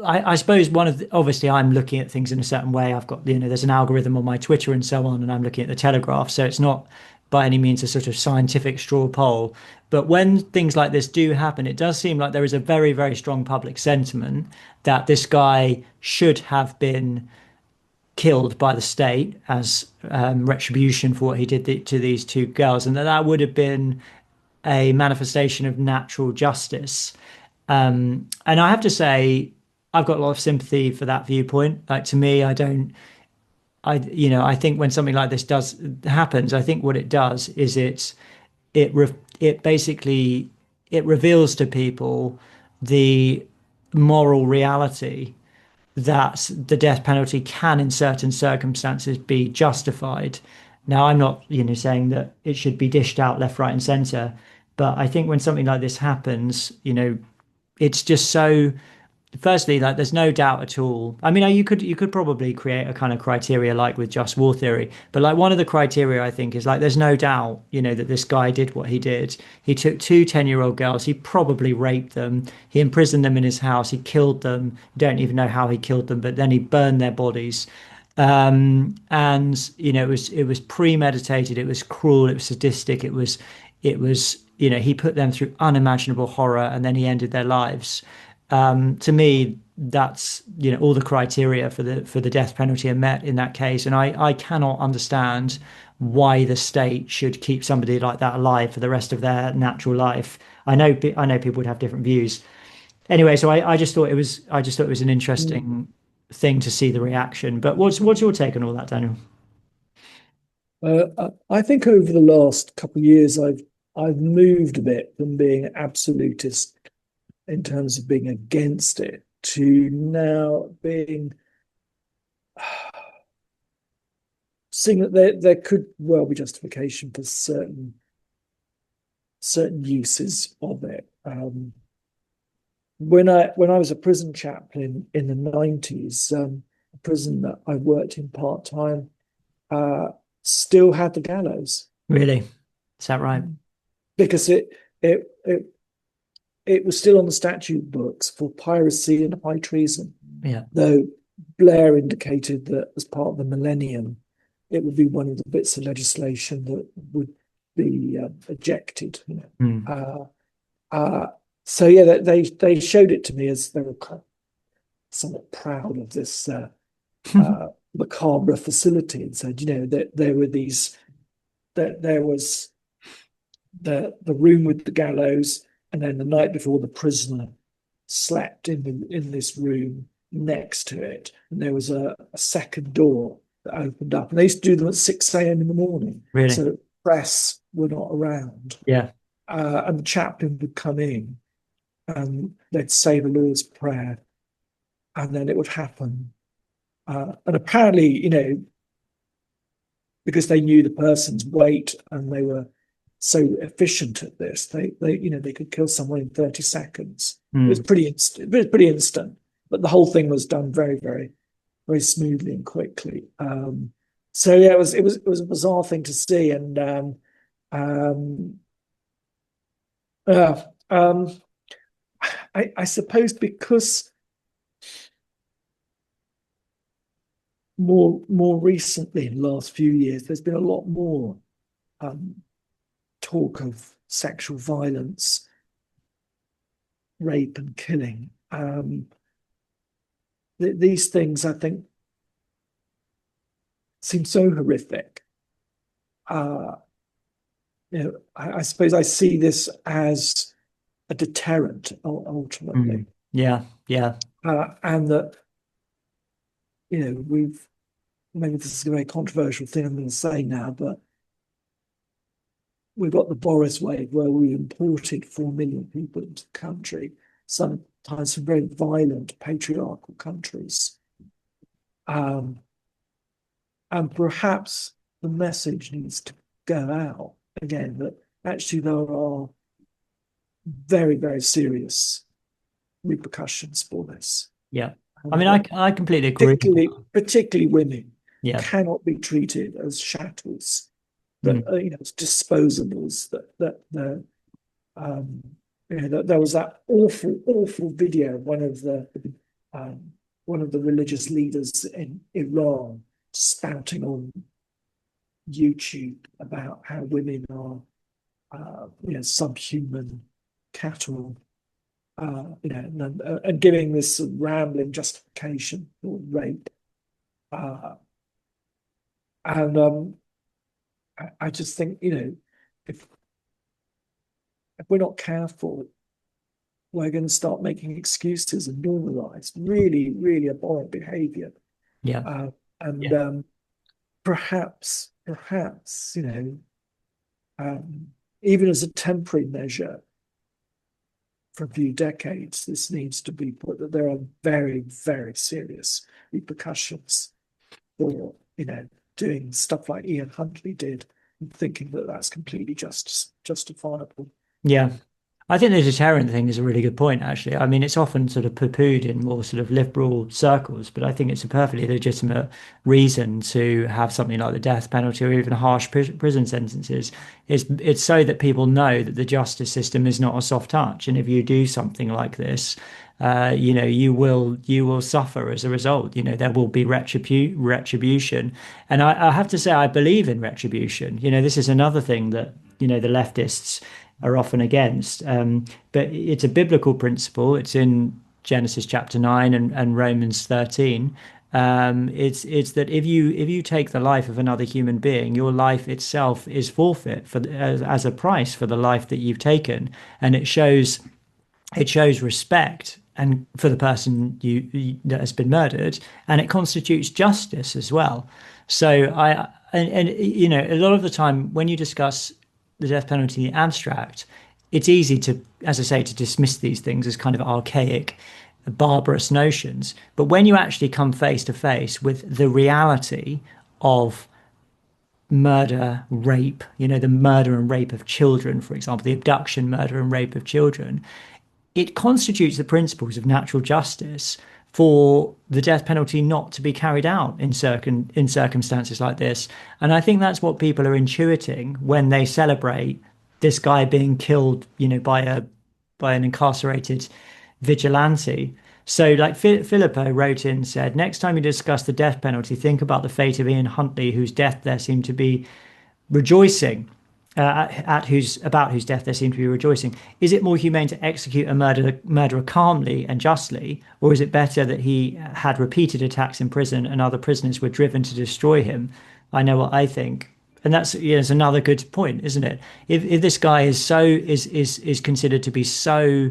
I suppose obviously I'm looking at things in a certain way. I've got there's an algorithm on my Twitter and so on, and I'm looking at the Telegraph. So it's not by any means a sort of scientific straw poll. But when things like this do happen, it does seem like there is a very, very strong public sentiment that this guy should have been killed by the state as retribution for what he did to these two girls, and that would have been a manifestation of natural justice. And I have to say, I've got a lot of sympathy for that viewpoint. Like to me, I don't, I think when something like this does happens, I think what it does is it basically it reveals to people the moral reality that the death penalty can, in certain circumstances, be justified. Now, I'm not, saying that it should be dished out left, right, and centre, but I think when something like this happens, it's just so. Firstly, like there's no doubt at all. I mean, you could probably create a kind of criteria like with just war theory, but like one of the criteria I think is like there's no doubt, that this guy did what he did. He took two 10-year-old girls, he probably raped them, he imprisoned them in his house, he killed them. Don't even know how he killed them, but then he burned their bodies. And it was premeditated, it was cruel, it was sadistic, it was he put them through unimaginable horror and then he ended their lives. To me, that's all the criteria for the death penalty are met in that case, and I cannot understand why the state should keep somebody like that alive for the rest of their natural life. I know people would have different views. Anyway, so I just thought it was an Mm. interesting thing to see the reaction. But what's your take on all that, Daniel? I think over the last couple of years, I've moved a bit from being absolutist in terms of being against it to now being seeing that there could well be justification for certain uses of it. When I was a prison chaplain in the 90s, a prison that I worked in part time, uh, still had the gallows. Really? Is that right? Because it it it was still on the statute books for piracy and high treason, Yeah. though Blair indicated that as part of the millennium, it would be one of the bits of legislation that would be ejected. Mm. Uh, so yeah, they showed it to me as they were kind of somewhat proud of this macabre facility, and said, that there were these, that there was the room with the gallows, and then the night before the prisoner slept in this room next to it, and there was a second door that opened up, and they used to do them at 6 a.m. in the morning, Really? so that press were not around, Yeah. and the chaplain would come in, and they'd say the Lord's Prayer, and then it would happen. And apparently, because they knew the person's weight and they were so efficient at this, they could kill someone in 30 seconds. It was Mm. pretty instant. It was pretty instant, but the whole thing was done very, very, very smoothly and quickly. So yeah, it was a bizarre thing to see, and um, uh, um, I suppose because more recently in the last few years, there's been a lot more um, talk of sexual violence, rape, and killing. These things, I think, seem so horrific. Uh, I suppose I see this as a deterrent ultimately, Mm. Yeah. Yeah. and that we've, maybe this is a very controversial thing I'm going to say now, but we've got the Boris wave where we imported 4 million people into the country, sometimes from very violent patriarchal countries. And perhaps the message needs to go out again that actually there are very, very serious repercussions for this. Yeah. I And mean, that I completely agree. particularly women Yeah. cannot be treated as chattels, that Mm. as disposables. Um, there was that awful video of um, one of the religious leaders in Iran spouting on YouTube about how women are, subhuman cattle, and giving this rambling justification for rape. Uh, and I just think, if we're not careful, we're going to start making excuses and normalize really, really abhorrent behavior. Yeah. Uh, and Yeah. perhaps, even as a temporary measure for a few decades, this needs to be put, that there are very, very serious repercussions for, doing stuff like Ian Huntley did, and thinking that that's completely justifiable. Yeah. I think the deterrent thing is a really good point, actually. I mean, it's often sort of poo-pooed in more sort of liberal circles, but I think it's a perfectly legitimate reason to have something like the death penalty or even harsh prison sentences. It's so that people know that the justice system is not a soft touch, and if you do something like this, you will suffer as a result. There will be retribution, and I have to say I believe in retribution. This is another thing that the leftists are often against. But it's a biblical principle. It's in Genesis chapter 9 and Romans 13. It's that if you take the life of another human being, your life itself is forfeit as a price for the life that you've taken, and it shows respect and for the person that has been murdered, and it constitutes justice as well. So a lot of the time when you discuss the death penalty in the abstract, it's easy to, as I say, to dismiss these things as kind of archaic, barbarous notions. But when you actually come face to face with the reality of murder, rape, the murder and rape of children, for example, the abduction, murder and rape of children, it constitutes the principles of natural justice for the death penalty not to be carried out in circumstances like this. And I think that's what people are intuiting when they celebrate this guy being killed, by an incarcerated vigilante. So, like Filippo wrote in, said, next time you discuss the death penalty, think about the fate of Ian Huntley, whose death there seemed to be rejoicing about whose death they seem to be rejoicing. Is it more humane to execute a murderer calmly and justly, or is it better that he had repeated attacks in prison and other prisoners were driven to destroy him? I know what I think. And that's, it's another good point, isn't it? If this guy is considered to be so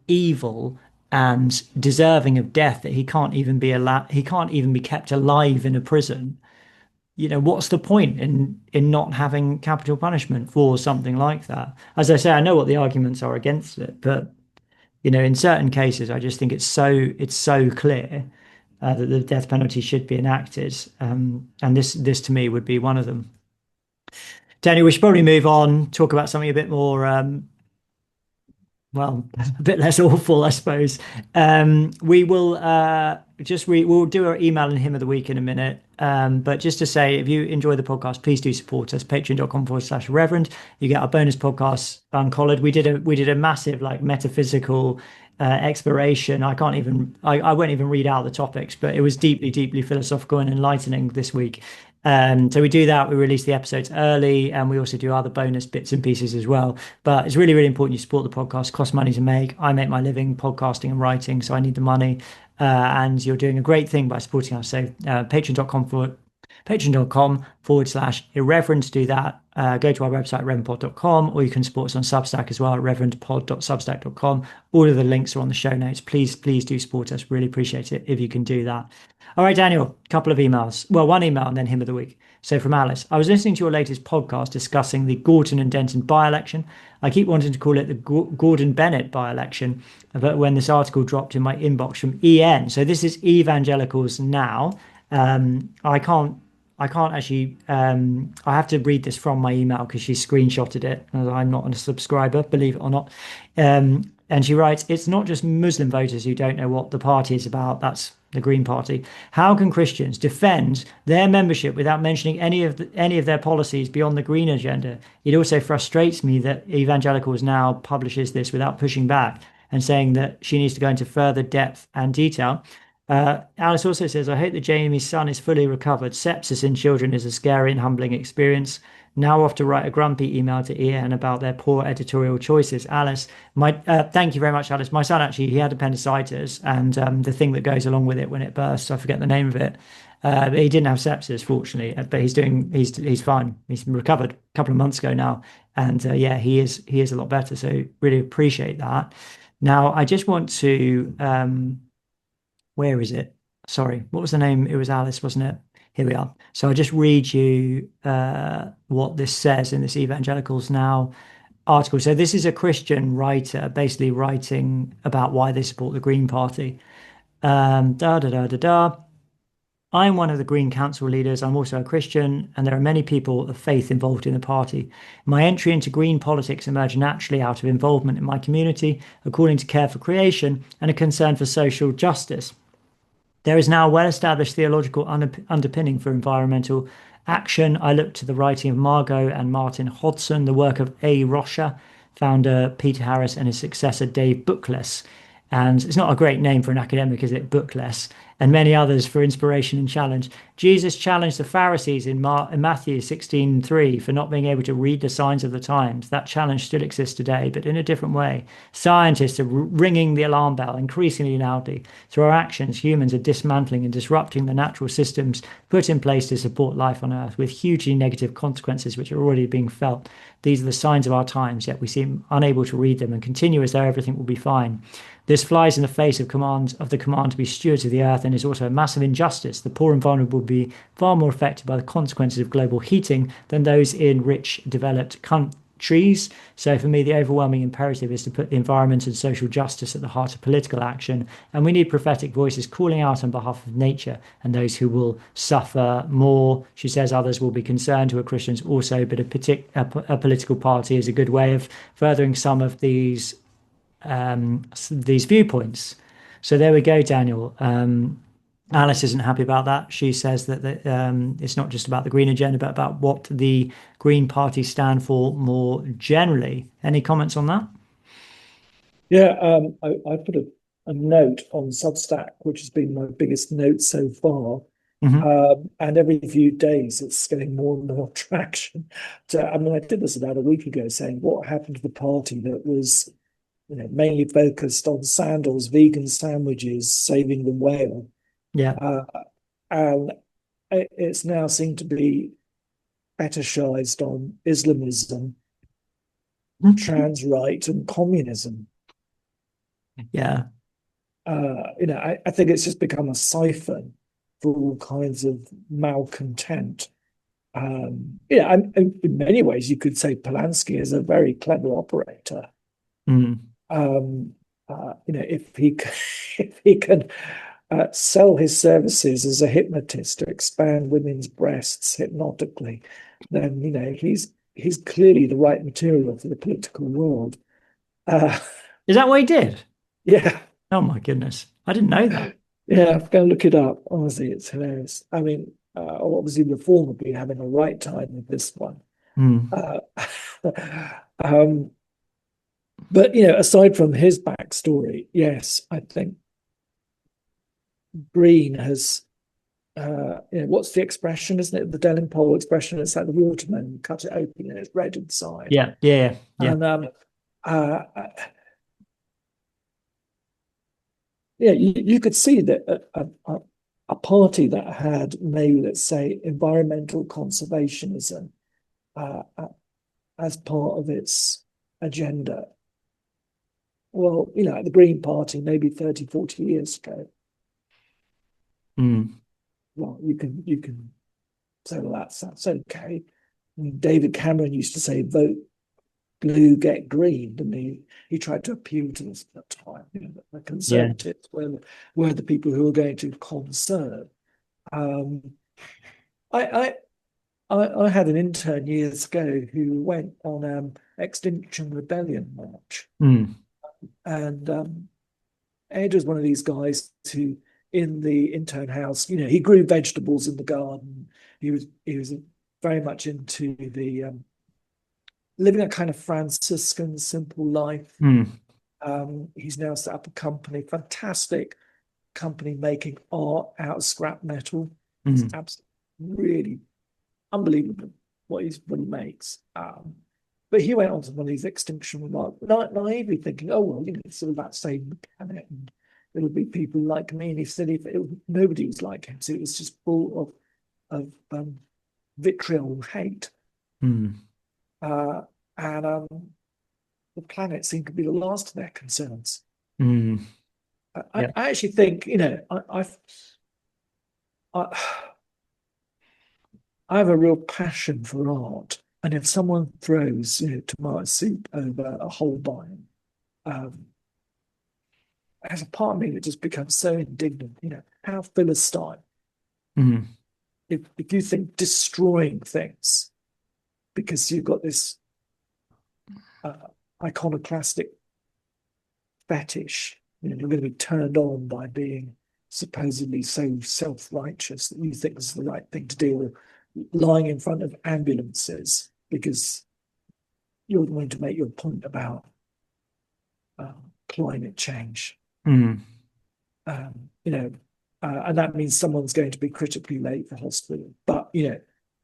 evil and deserving of death that he can't even be kept alive in a prison, what's the point in not having capital punishment for something like that? As I say, I know what the arguments are against it, but in certain cases, I just think it's so clear that the death penalty should be enacted, and this to me would be one of them. Daniel, we should probably move on, talk about something a bit more well, a bit less awful, I suppose. We'll do our email and hymn of the week in a minute. But just to say, if you enjoy the podcast, please do support us. Patreon.com/Reverend. You get our bonus podcast, Uncollared. We did a massive like metaphysical exploration. I won't even read out the topics, but it was deeply, deeply philosophical and enlightening this week. So we do that. We release the episodes early, and we also do other bonus bits and pieces as well. But it's really, really important you support the podcast. It costs money to make. I make my living podcasting and writing, so I need the money. And you're doing a great thing by supporting us. So patreon.com/irreverend to do that. Go to our website, reverendpod.com, or you can support us on Substack as well at reverendpod.substack.com. All of the links are on the show notes. Please, please do support us. Really appreciate it if you can do that. All right, Daniel, a couple of emails. Well, one email and then hymn of the week. So from Alice, I was listening to your latest podcast discussing the Gorton and Denton by-election. I keep wanting to call it the Gordon Bennett by-election, but when this article dropped in my inbox from EN, so this is Evangelicals Now. I can't actually, I have to read this from my email because she screenshotted it. I'm not a subscriber, believe it or not. And she writes, it's not just Muslim voters who don't know what the party is about. That's the Green Party. How can Christians defend their membership without mentioning any of their policies beyond the Green agenda? It also frustrates me that Evangelicals Now publishes this without pushing back and saying that she needs to go into further depth and detail. Alice also says, I hope that Jamie's son is fully recovered. Sepsis in children is a scary and humbling experience. Now off to write a grumpy email to Ian about their poor editorial choices. Alice, thank you very much, Alice. My son actually, he had appendicitis, and the thing that goes along with it when it bursts, I forget the name of it. But he didn't have sepsis, fortunately, but he's fine. He's recovered a couple of months ago now, and yeah, he is a lot better. So really appreciate that. Now I just want to where is it? Sorry, what was the name? It was Alice, wasn't it? Here we are. So I'll just read you what this says in this Evangelicals Now article. So this is a Christian writer basically writing about why they support the Green Party. I'm one of the Green Council leaders. I'm also a Christian, and there are many people of faith involved in the party. My entry into green politics emerged naturally out of involvement in my community, according to Care for Creation and a concern for social justice. There is now a well-established theological underpinning for environmental action. I look to the writing of Margot and Martin Hodson, the work of A. Rocha, founder Peter Harris, and his successor Dave Bookless. And it's not a great name for an academic, is it? Bookless. And many others for inspiration and challenge. Jesus challenged the Pharisees in Matthew 16:3 for not being able to read the signs of the times. That challenge still exists today, but in a different way. Scientists are ringing the alarm bell increasingly loudly. Through our actions, humans are dismantling and disrupting the natural systems put in place to support life on Earth, with hugely negative consequences which are already being felt. These are the signs of our times, yet we seem unable to read them and continue as though everything will be fine. This flies in the face of the command to be stewards of the earth, and is also a massive injustice. The poor and vulnerable will be far more affected by the consequences of global heating than those in rich, developed countries. So for me, the overwhelming imperative is to put the environment and social justice at the heart of political action. And we need prophetic voices calling out on behalf of nature and those who will suffer more. She says others will be concerned who are Christians also, but a political party is a good way of furthering some of these these viewpoints. So there we go, Daniel. Alice isn't happy about that. She says that it's not just about the Green agenda, but about what the Green Party stand for more generally. Any comments on that? Yeah, I put a note on Substack, which has been my biggest note so far. Hmm. And every few days, it's getting more and more traction. So, I mean, I did this about a week ago, saying what happened to the party that was, mainly focused on sandals, vegan sandwiches, saving the whale, Yeah. uh, and it's now seemed to be fetishized on Islamism, trans right, and communism. Yeah. I think it's just become a siphon for all kinds of malcontent. In many ways, you could say Polanski is a very clever operator. Mm. If he if he can sell his services as a hypnotist to expand women's breasts hypnotically, then he's clearly the right material for the political world. Uh, Is that what he did? yeah, Oh my goodness. I didn't know that. yeah, go look it up. Honestly, it's hilarious. I mean, obviously, Reform would be having a right time with this one. Mm. Uh, um, but aside from his backstory, yes, I think Green has. What's the expression? Isn't it the Delin Pole expression? It's like the watermelon, cut it open and it's red inside. Yeah. Yeah. Yeah. And uh, yeah, you could see that a party that had maybe, let's say, environmental conservationism as part of its agenda. Well, the Green Party maybe 30, 40 years ago. Mm. Well, you can say, well, that's okay. I mean, David Cameron used to say, vote blue, get green, and he tried to appeal to this at the time. The Yeah. Conservatives were the people who were going to conserve. Um, I, I had an intern years ago who went on Extinction Rebellion march, Mm. and Ed was one of these guys who, in the intern house, he grew vegetables in the garden. He was very much into the living a kind of Franciscan simple life. Mm. He's now set up a company, fantastic company making art out of scrap metal. It's Mm. absolutely really unbelievable what he makes. But he went on to one of these extinction remarks, naively thinking, oh, well, it's sort of about saving the planet and it'll be people like me. And he said nobody was like him. So it was just full of vitriol and hate. Mm. Uh, and the planet seemed to be the last of their concerns. Mm. I Yeah. actually think, I, I have a real passion for art. And if someone throws, tomato soup over a Holbein, um, there's a part of me that just becomes so indignant. How Philistine. Mm. If you think destroying things because you've got this iconoclastic fetish, you're going to be turned on by being supposedly so self-righteous that you think this is the right thing to do, lying in front of ambulances because you're going to make your point about climate change. Mm. And that means someone's going to be critically late for hospital. But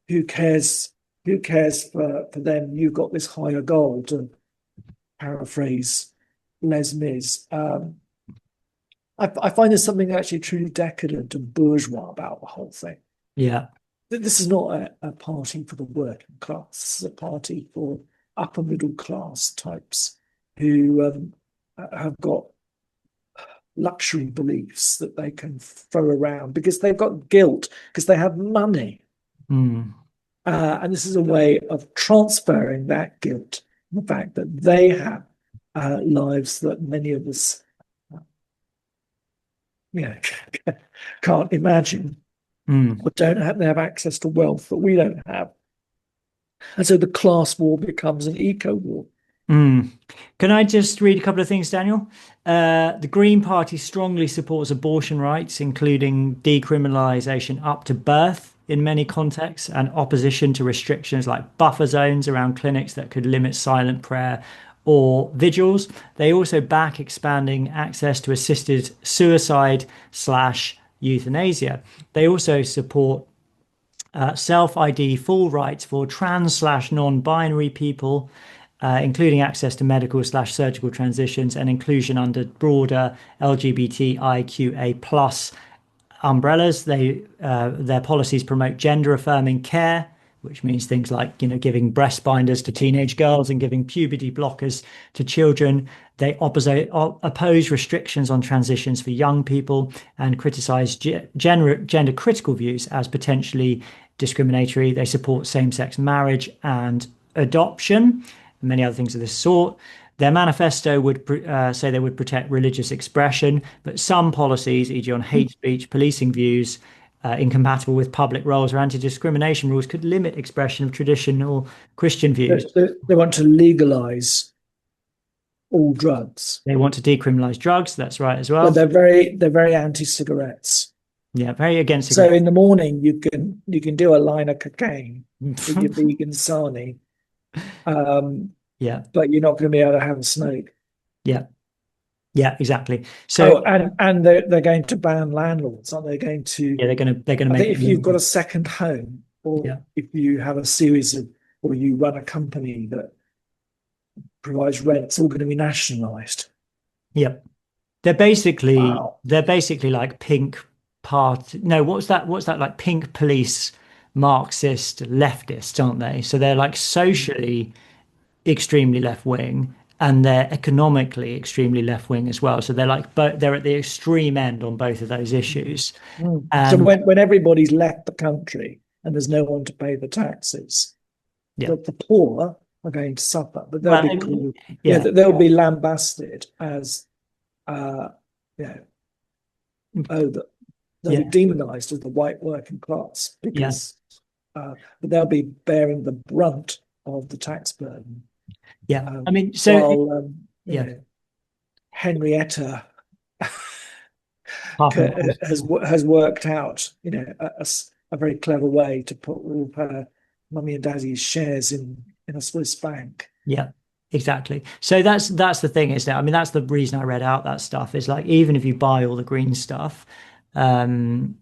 who cares? Who cares for them? You've got this higher goal, to paraphrase Les Mis. I find there's something actually truly decadent and bourgeois about the whole thing. Yeah. This is not a party for the working class. This is a party for upper middle class types who have got luxury beliefs that they can throw around because they've got guilt, because they have money. Mm. And this is a way of transferring that guilt, the fact that they have lives that many of us can't imagine, Mm. or don't have access to wealth that we don't have. And so the class war becomes an eco war. Mm. Can I just read a couple of things, Daniel? The Green Party strongly supports abortion rights, including decriminalisation up to birth in many contexts, and opposition to restrictions like buffer zones around clinics that could limit silent prayer or vigils. They also back expanding access to assisted suicide slash euthanasia. They also support self-ID full rights for trans slash non-binary people, including access to medical slash surgical transitions and inclusion under broader LGBTIQA plus umbrellas. Their policies promote gender affirming care, which means things like giving breast binders to teenage girls and giving puberty blockers to children. They oppose restrictions on transitions for young people and criticize gender critical views as potentially discriminatory. They support same-sex marriage and adoption and many other things of this sort. Their manifesto would say they would protect religious expression, but some policies, e.g., on hate speech, policing views incompatible with public roles or anti-discrimination rules, could limit expression of traditional Christian views. They want to legalize all drugs. They want to decriminalize drugs. That's right as But well. they're very anti-cigarettes. Yeah, very against So cigarettes. in the morning you can do a line of cocaine with your vegan sarnie, Yeah, but you're not going to be able to have a smoke. yeah, yeah, exactly. So Oh, and they're going to ban landlords, aren't they? Going to, yeah, they're gonna I make think it if you've got illegal. a second home, or Yeah, if you have a series of, or you run a company that provides rent, it's all going to be nationalized. yeah. They're basically Wow. they're basically like pink part. No, what's that like pink police Marxist leftists, aren't they? So they're like socially extremely left wing and they're economically extremely left wing as well. So they're like but they're at the extreme end on both of those issues. So And when everybody's left the country and there's no one to pay the taxes, yeah, the poor are going to suffer, but they'll well, be called, yeah, they'll be lambasted as, uh, you know, oh, they'll be yeah, demonized as the white working class yeah, because, but they'll be bearing the brunt of the tax burden, yeah. I mean, so while, yeah, Henrietta half of has worked out, a very clever way to put all of her mummy and daddy's shares in a Swiss bank. yeah, exactly. So that's the thing, is that I mean that's the reason I read out that stuff is like even if you buy all the green stuff, um,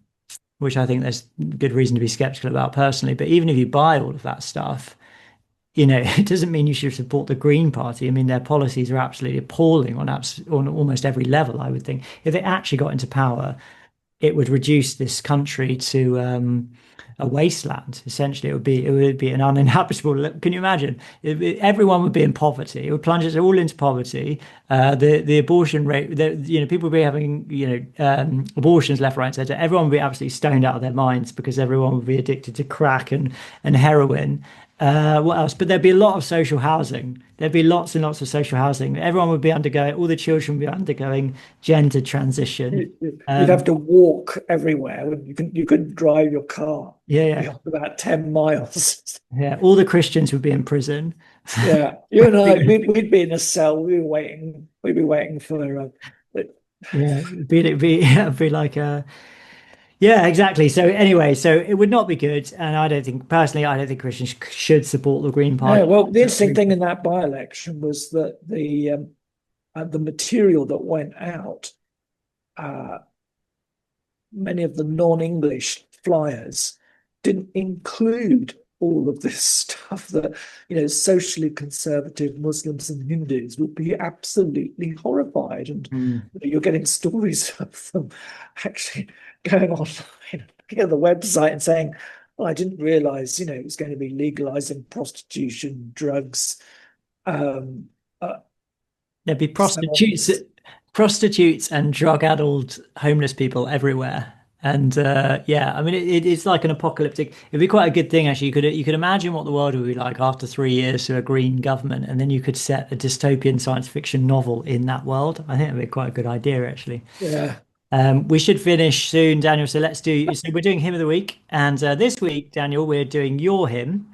which I think there's good reason to be skeptical about personally, but even if you buy all of that stuff, it doesn't mean you should support the Green Party. I mean, their policies are absolutely appalling on almost every level, I would think. If they actually got into power, it would reduce this country to a wasteland. Essentially, it would be an uninhabitable. Can you imagine? Everyone would be in poverty. It would plunge us all into poverty. The abortion rate, people would be having abortions left, right, and centre. Everyone would be absolutely stoned out of their minds because everyone would be addicted to crack and heroin. What else? But there'd be a lot of social housing. There'd be lots and lots of social housing. Everyone would be undergoing, all the children would be undergoing gender transition. You'd have to walk everywhere. You couldn't drive your car Yeah, yeah, beyond about 10 miles. yeah. All the Christians would be in prison. Yeah, you and I, we'd be in a cell. We'd be waiting for. Yeah, it'd be like yeah, exactly. So anyway, so it would not be good, and I don't think Christians should support the Green Yeah, Party. well, the interesting thing in that by-election was that the material that went out, uh, many of the non-English flyers didn't include all of this stuff that, socially conservative Muslims and Hindus would be absolutely horrified. And Mm. you're getting stories of them actually going online, looking at the website and saying, "Oh, I didn't realize, it was going to be legalizing prostitution, drugs, um, uh, There'd be prostitutes, felons." prostitutes and drug-addled homeless people everywhere. And yeah, I mean, it's like an apocalyptic. It'd be quite a good thing, actually. You could imagine what the world would be like after 3 years to a green government, and then you could set a dystopian science fiction novel in that world. I think it'd be quite a good idea, actually. Yeah. We should finish soon, Daniel. So we're doing hymn of the week, and this week, Daniel, we're doing your hymn.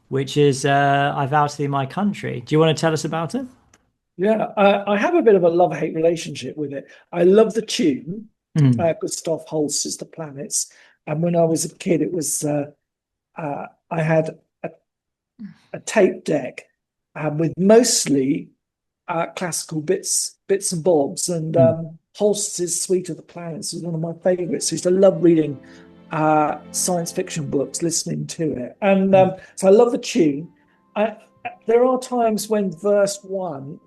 which is I Vow to Thee My Country. Do you want to tell us about it? Yeah, I have a bit of a love-hate relationship with it. I love the tune, Mm, Gustav Holst's The Planets. And when I was a kid, it was I had a tape deck with mostly classical bits and bobs. And mm, Holst's Suite of the Planets was one of my favorites. I used to love reading science fiction books, listening to it. And mm. so I love the tune. I, there are times when verse one,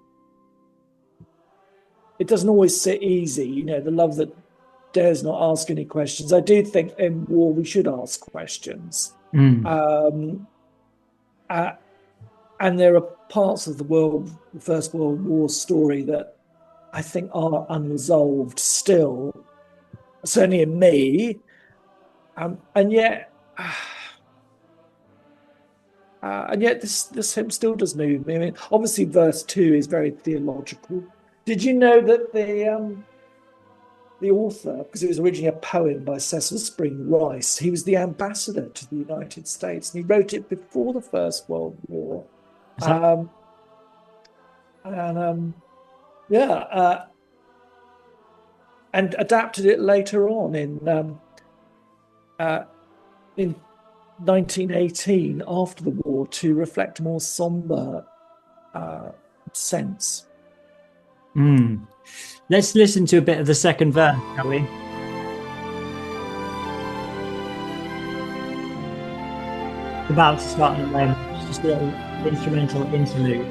it doesn't always sit easy. The love that dares not ask any questions. I do think in war we should ask questions. Mm. Um, uh, and there are parts of the First World War story that I think are unresolved still, certainly in me. And yet, this hymn still does move me. I mean, obviously, verse two is very theological. Did you know that the author, because it was originally a poem by Cecil Spring Rice, he was the ambassador to the United States, and he wrote it before the First World War. Is that Um, and yeah, and adapted it later on uh, in 1918 after the war to reflect a more somber uh, sense. mm. Let's listen to a bit of the second verse, shall we? About to start in a moment. It's just a little instrumental interlude.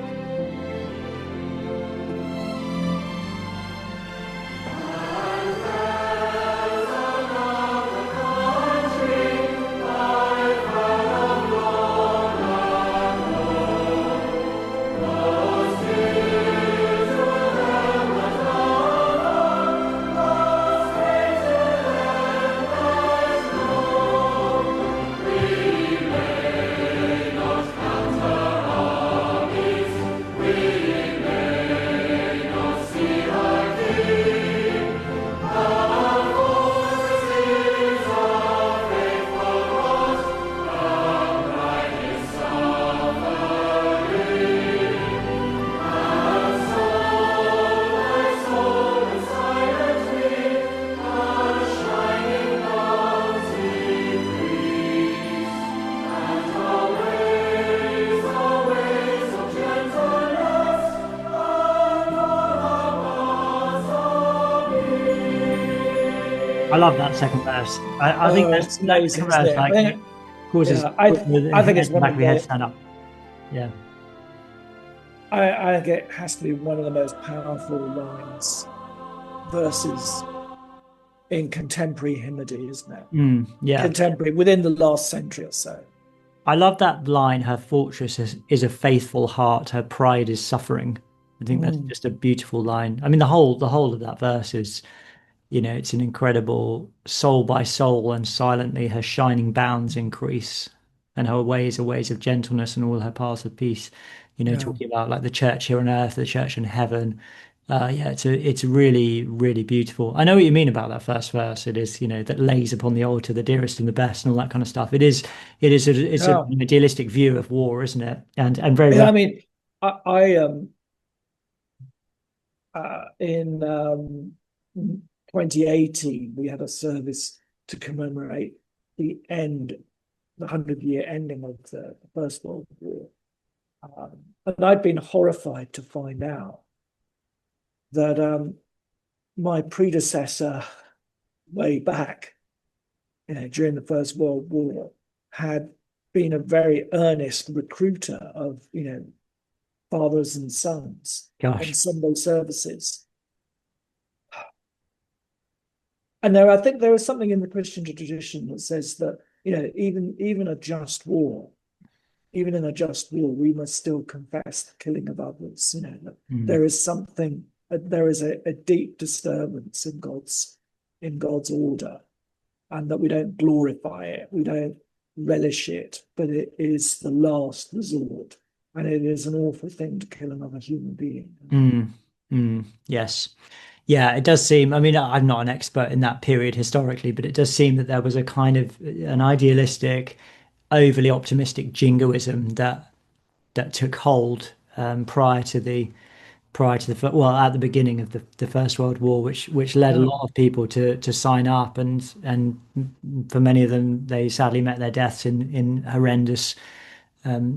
I love that second verse. I think Oh, it's that amazing, second isn't verse it? like it causes Yeah, the I think hair it's to the one back of of your head the stand up. Yeah. I think it has to be one of the most powerful lines verses in contemporary hymnody, isn't it? Yeah. Contemporary within the last century or so. I love that line, her fortress is a faithful heart, her pride is suffering. I think that's Mm, just a beautiful line. I mean, the whole of that verse is, it's an incredible soul by soul, and silently her shining bounds increase, and her ways are ways of gentleness, and all her paths of peace. yeah. Talking about like the church here on earth, the church in heaven. Yeah, it's really, really beautiful. I know what you mean about that first verse. It is, that lays upon the altar the dearest and the best and all that kind of stuff. It's Yeah. an idealistic view of war, isn't it? And very Yeah, ref I mean, I in 2018 we had a service to commemorate the end, the 100-year ending of the First World War. And I'd been horrified to find out that my predecessor, way back, during the First World War, had been a very earnest recruiter of, fathers and sons on gosh, Sunday services. And I think there is something in the Christian tradition that says that, even a just war, even in a just war, we must still confess the killing of others. That mm, there is something, there is a deep disturbance in God's order, and that we don't glorify it, we don't relish it, but it is the last resort, and it is an awful thing to kill another human being. mm, yes. Yeah, it does seem, I mean, I'm not an expert in that period historically, but it does seem that there was a kind of an idealistic, overly optimistic jingoism that took hold prior to well, at the beginning of the First World War, which led a Yeah. lot of people to sign up, and for many of them they sadly met their deaths in horrendous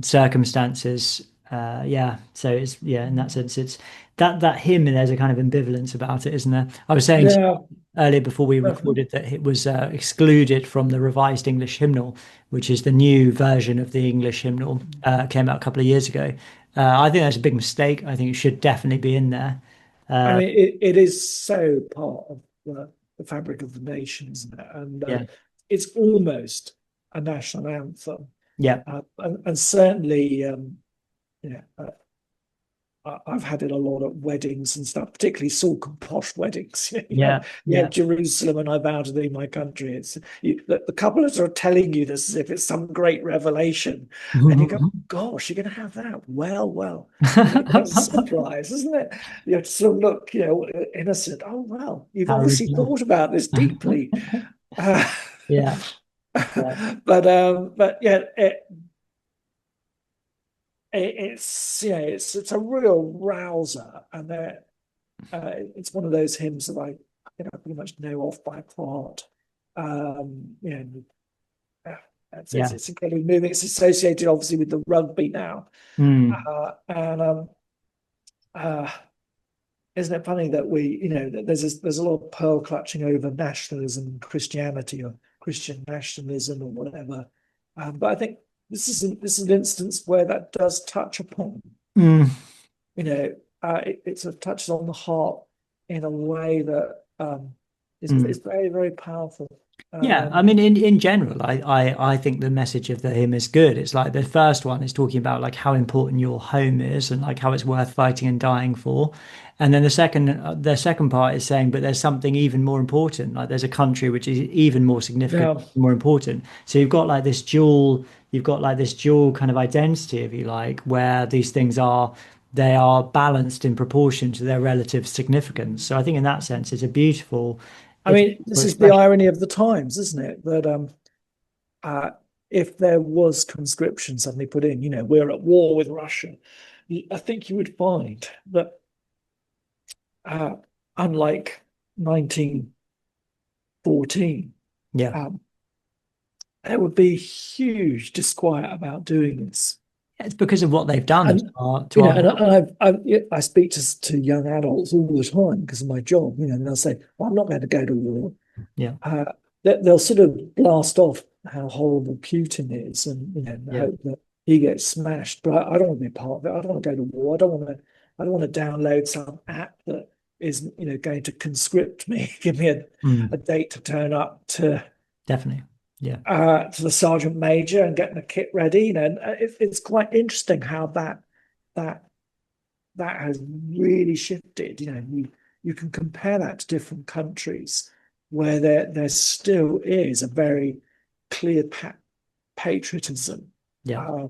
circumstances. Yeah, so it's yeah, in that sense, it's that hymn. There's a kind of ambivalence about it, isn't there? I was saying to Yeah. you earlier before we Definitely. recorded that it was excluded from the revised English hymnal, which is the new version of the English hymnal. Came out a couple of years ago. I think that's a big mistake. I think it should definitely be in there. I Uh, mean, it is so part of the fabric of the nation, isn't it? And yeah, it's almost a national anthem. yeah, And certainly, yeah, I've had it a lot at weddings and stuff, particularly silk and posh weddings. yeah, You have yeah. Jerusalem, and I vow to thee, my country. It's the couplets are telling you this as if it's some great revelation, and you go, "Gosh, you're going to have that? Well, that's a surprise, isn't it?" You have to sort of look, innocent. Oh well, you've How obviously original. thought about this deeply. Uh, Yeah, yeah, but yeah, it's it's a real rouser, and it's one of those hymns that I pretty much know off by heart. You know, yeah. it's incredibly moving. It's associated obviously with the rugby now, Mm, and uh, isn't it funny that that there's a lot of pearl clutching over nationalism and Christianity or Christian nationalism or whatever, but I think this is an instance where that does touch upon mm, you know, it sort of touches on the heart in a way that is mm. very, very powerful. Yeah, I Um, mean, in general, I think the message of the hymn is good. It's like the first one is talking about like how important your home is and like how it's worth fighting and dying for, and then the second part is saying, but there's something even more important. Like there's a country which is even more significant, yeah, more important. So you've got like this dual kind of identity, if you like, where these things are they are balanced in proportion to their relative significance. So I think in that sense, I it's a mean, beautiful this is the expression. irony of the times, isn't it? That uh, if there was conscription suddenly put in, we're at war with Russia, I think you would find that uh, unlike 1914, Yeah. um, there would be huge disquiet about doing this. It's because of what they've done And to our. I speak to young adults all the time because of my job, and they'll say, "Well, I'm not going to go to war." Yeah, Uh, they'll sort of blast off how horrible Putin is, and yeah, hope that he gets smashed. But I don't want to be a part of it. I don't want to go to war. I don't want to download some app that is, going to conscript me, give me a mm, date to turn up definitely. Yeah, to the sergeant major and getting the kit ready. And it's quite interesting how that that has really shifted. You can compare that to different countries where there still is a very clear patriotism yeah, uh,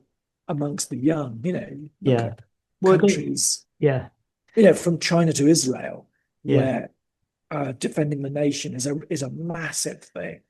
amongst the young. Look yeah. at Well, countries, yeah, from China to Israel, yeah. where defending the nation is a massive thing.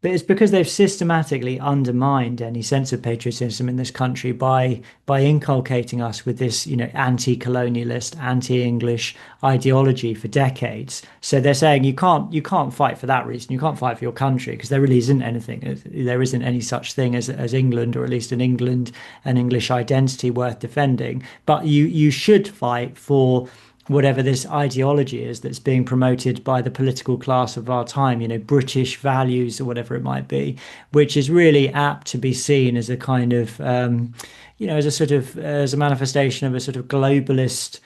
But it's because they've systematically undermined any sense of patriotism in this country by inculcating us with this, anti-colonialist, anti-English ideology for decades. So they're saying you can't fight for that reason. You can't fight for your country because there really isn't anything. There isn't any such thing as England, or at least an English identity worth defending. But you should fight for whatever this ideology is that's being promoted by the political class of our time, British values or whatever it might be, which is really apt to be seen as a kind of, as a sort of, as a manifestation of a sort of globalist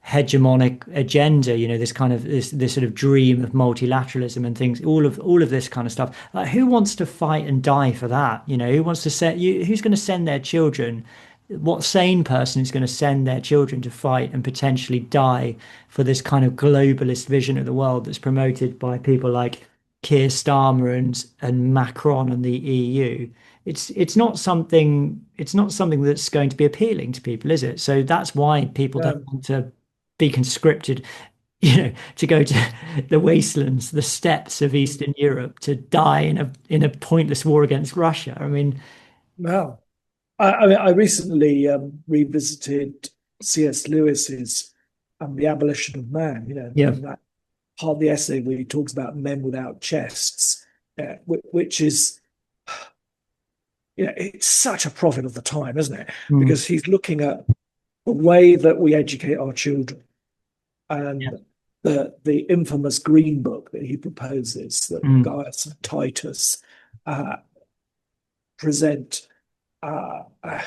hegemonic agenda, this kind of this sort of dream of multilateralism and things, all of this kind of stuff. Like who wants to fight and die for that? Who wants to set you, who's going to send their children, what sane person is going to send their children to fight and potentially die for this kind of globalist vision of the world that's promoted by people like Keir Starmer and Macron and the EU? It's not something that's going to be appealing to people, is it? So that's why people don't Um, want to be conscripted, to go to the wastelands, the steppes of Eastern Europe to die in a pointless war against Russia. I mean, Wow. I mean, I recently revisited C.S. Lewis's The Abolition of Man, Yeah. and that part of the essay where he talks about men without chests, which is, it's such a prophet of the time, isn't it? Mm. Because he's looking at the way that we educate our children Yeah. and the infamous Green Book that he proposes that Mm. Gaius and Titus uh, present a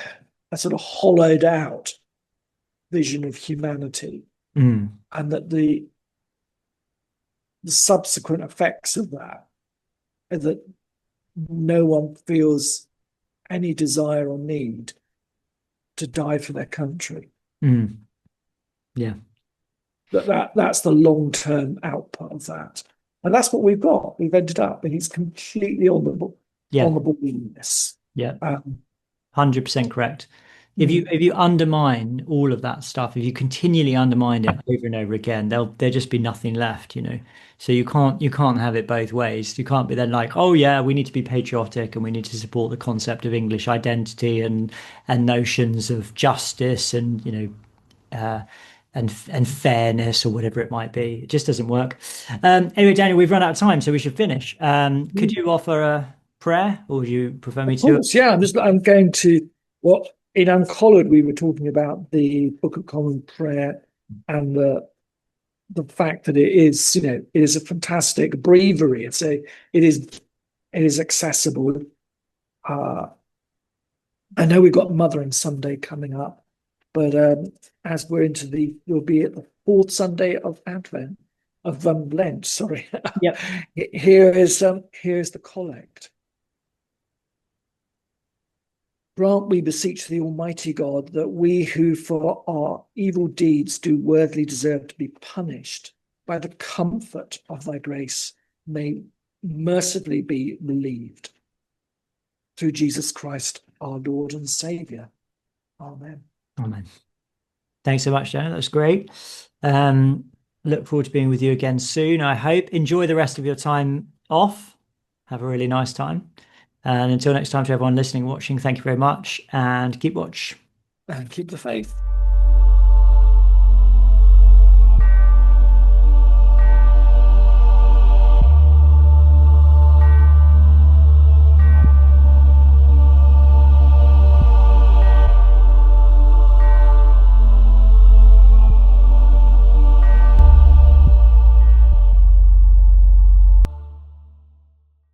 sort of hollowed out vision of humanity, Mm. and that the subsequent effects of that are that no one feels any desire or need to die for their country. Mm. Yeah. That's the long term output of that, and that's what we've got. We've ended up, and he's completely Yeah. on the ball in this. Yeah. Um, 100% correct. mm, If you undermine all of that stuff, if you continually undermine it over and over again, there'll just be nothing left, you know. So you can't have it both ways. You can't be then like, oh yeah, we need to be patriotic and we need to support the concept of English identity and notions of justice and and fairness or whatever it might be. It just doesn't work. Anyway, Daniel, we've run out of time, so we should finish. Could mm. you offer a prayer, or would you prefer me Of to? course, yeah. I'm going to what in Uncollared we were talking about the Book of Common Prayer and the fact that it is a fantastic breviary. It is accessible. Uh, I know we've got Mothering Sunday coming up, but as we'll be at the fourth Sunday of Advent of Lent. Sorry, Yep. here is the collect. Grant, we beseech the Almighty God, that we who for our evil deeds do worthily deserve to be punished by the comfort of thy grace may mercifully be relieved. Through Jesus Christ, our Lord and Saviour. Amen. Amen. Thanks so much, Daniel. That's great. Look forward to being with you again soon. I hope. Enjoy the rest of your time off. Have a really nice time. And until next time, to everyone listening, watching, thank you very much and keep watch. And keep the faith.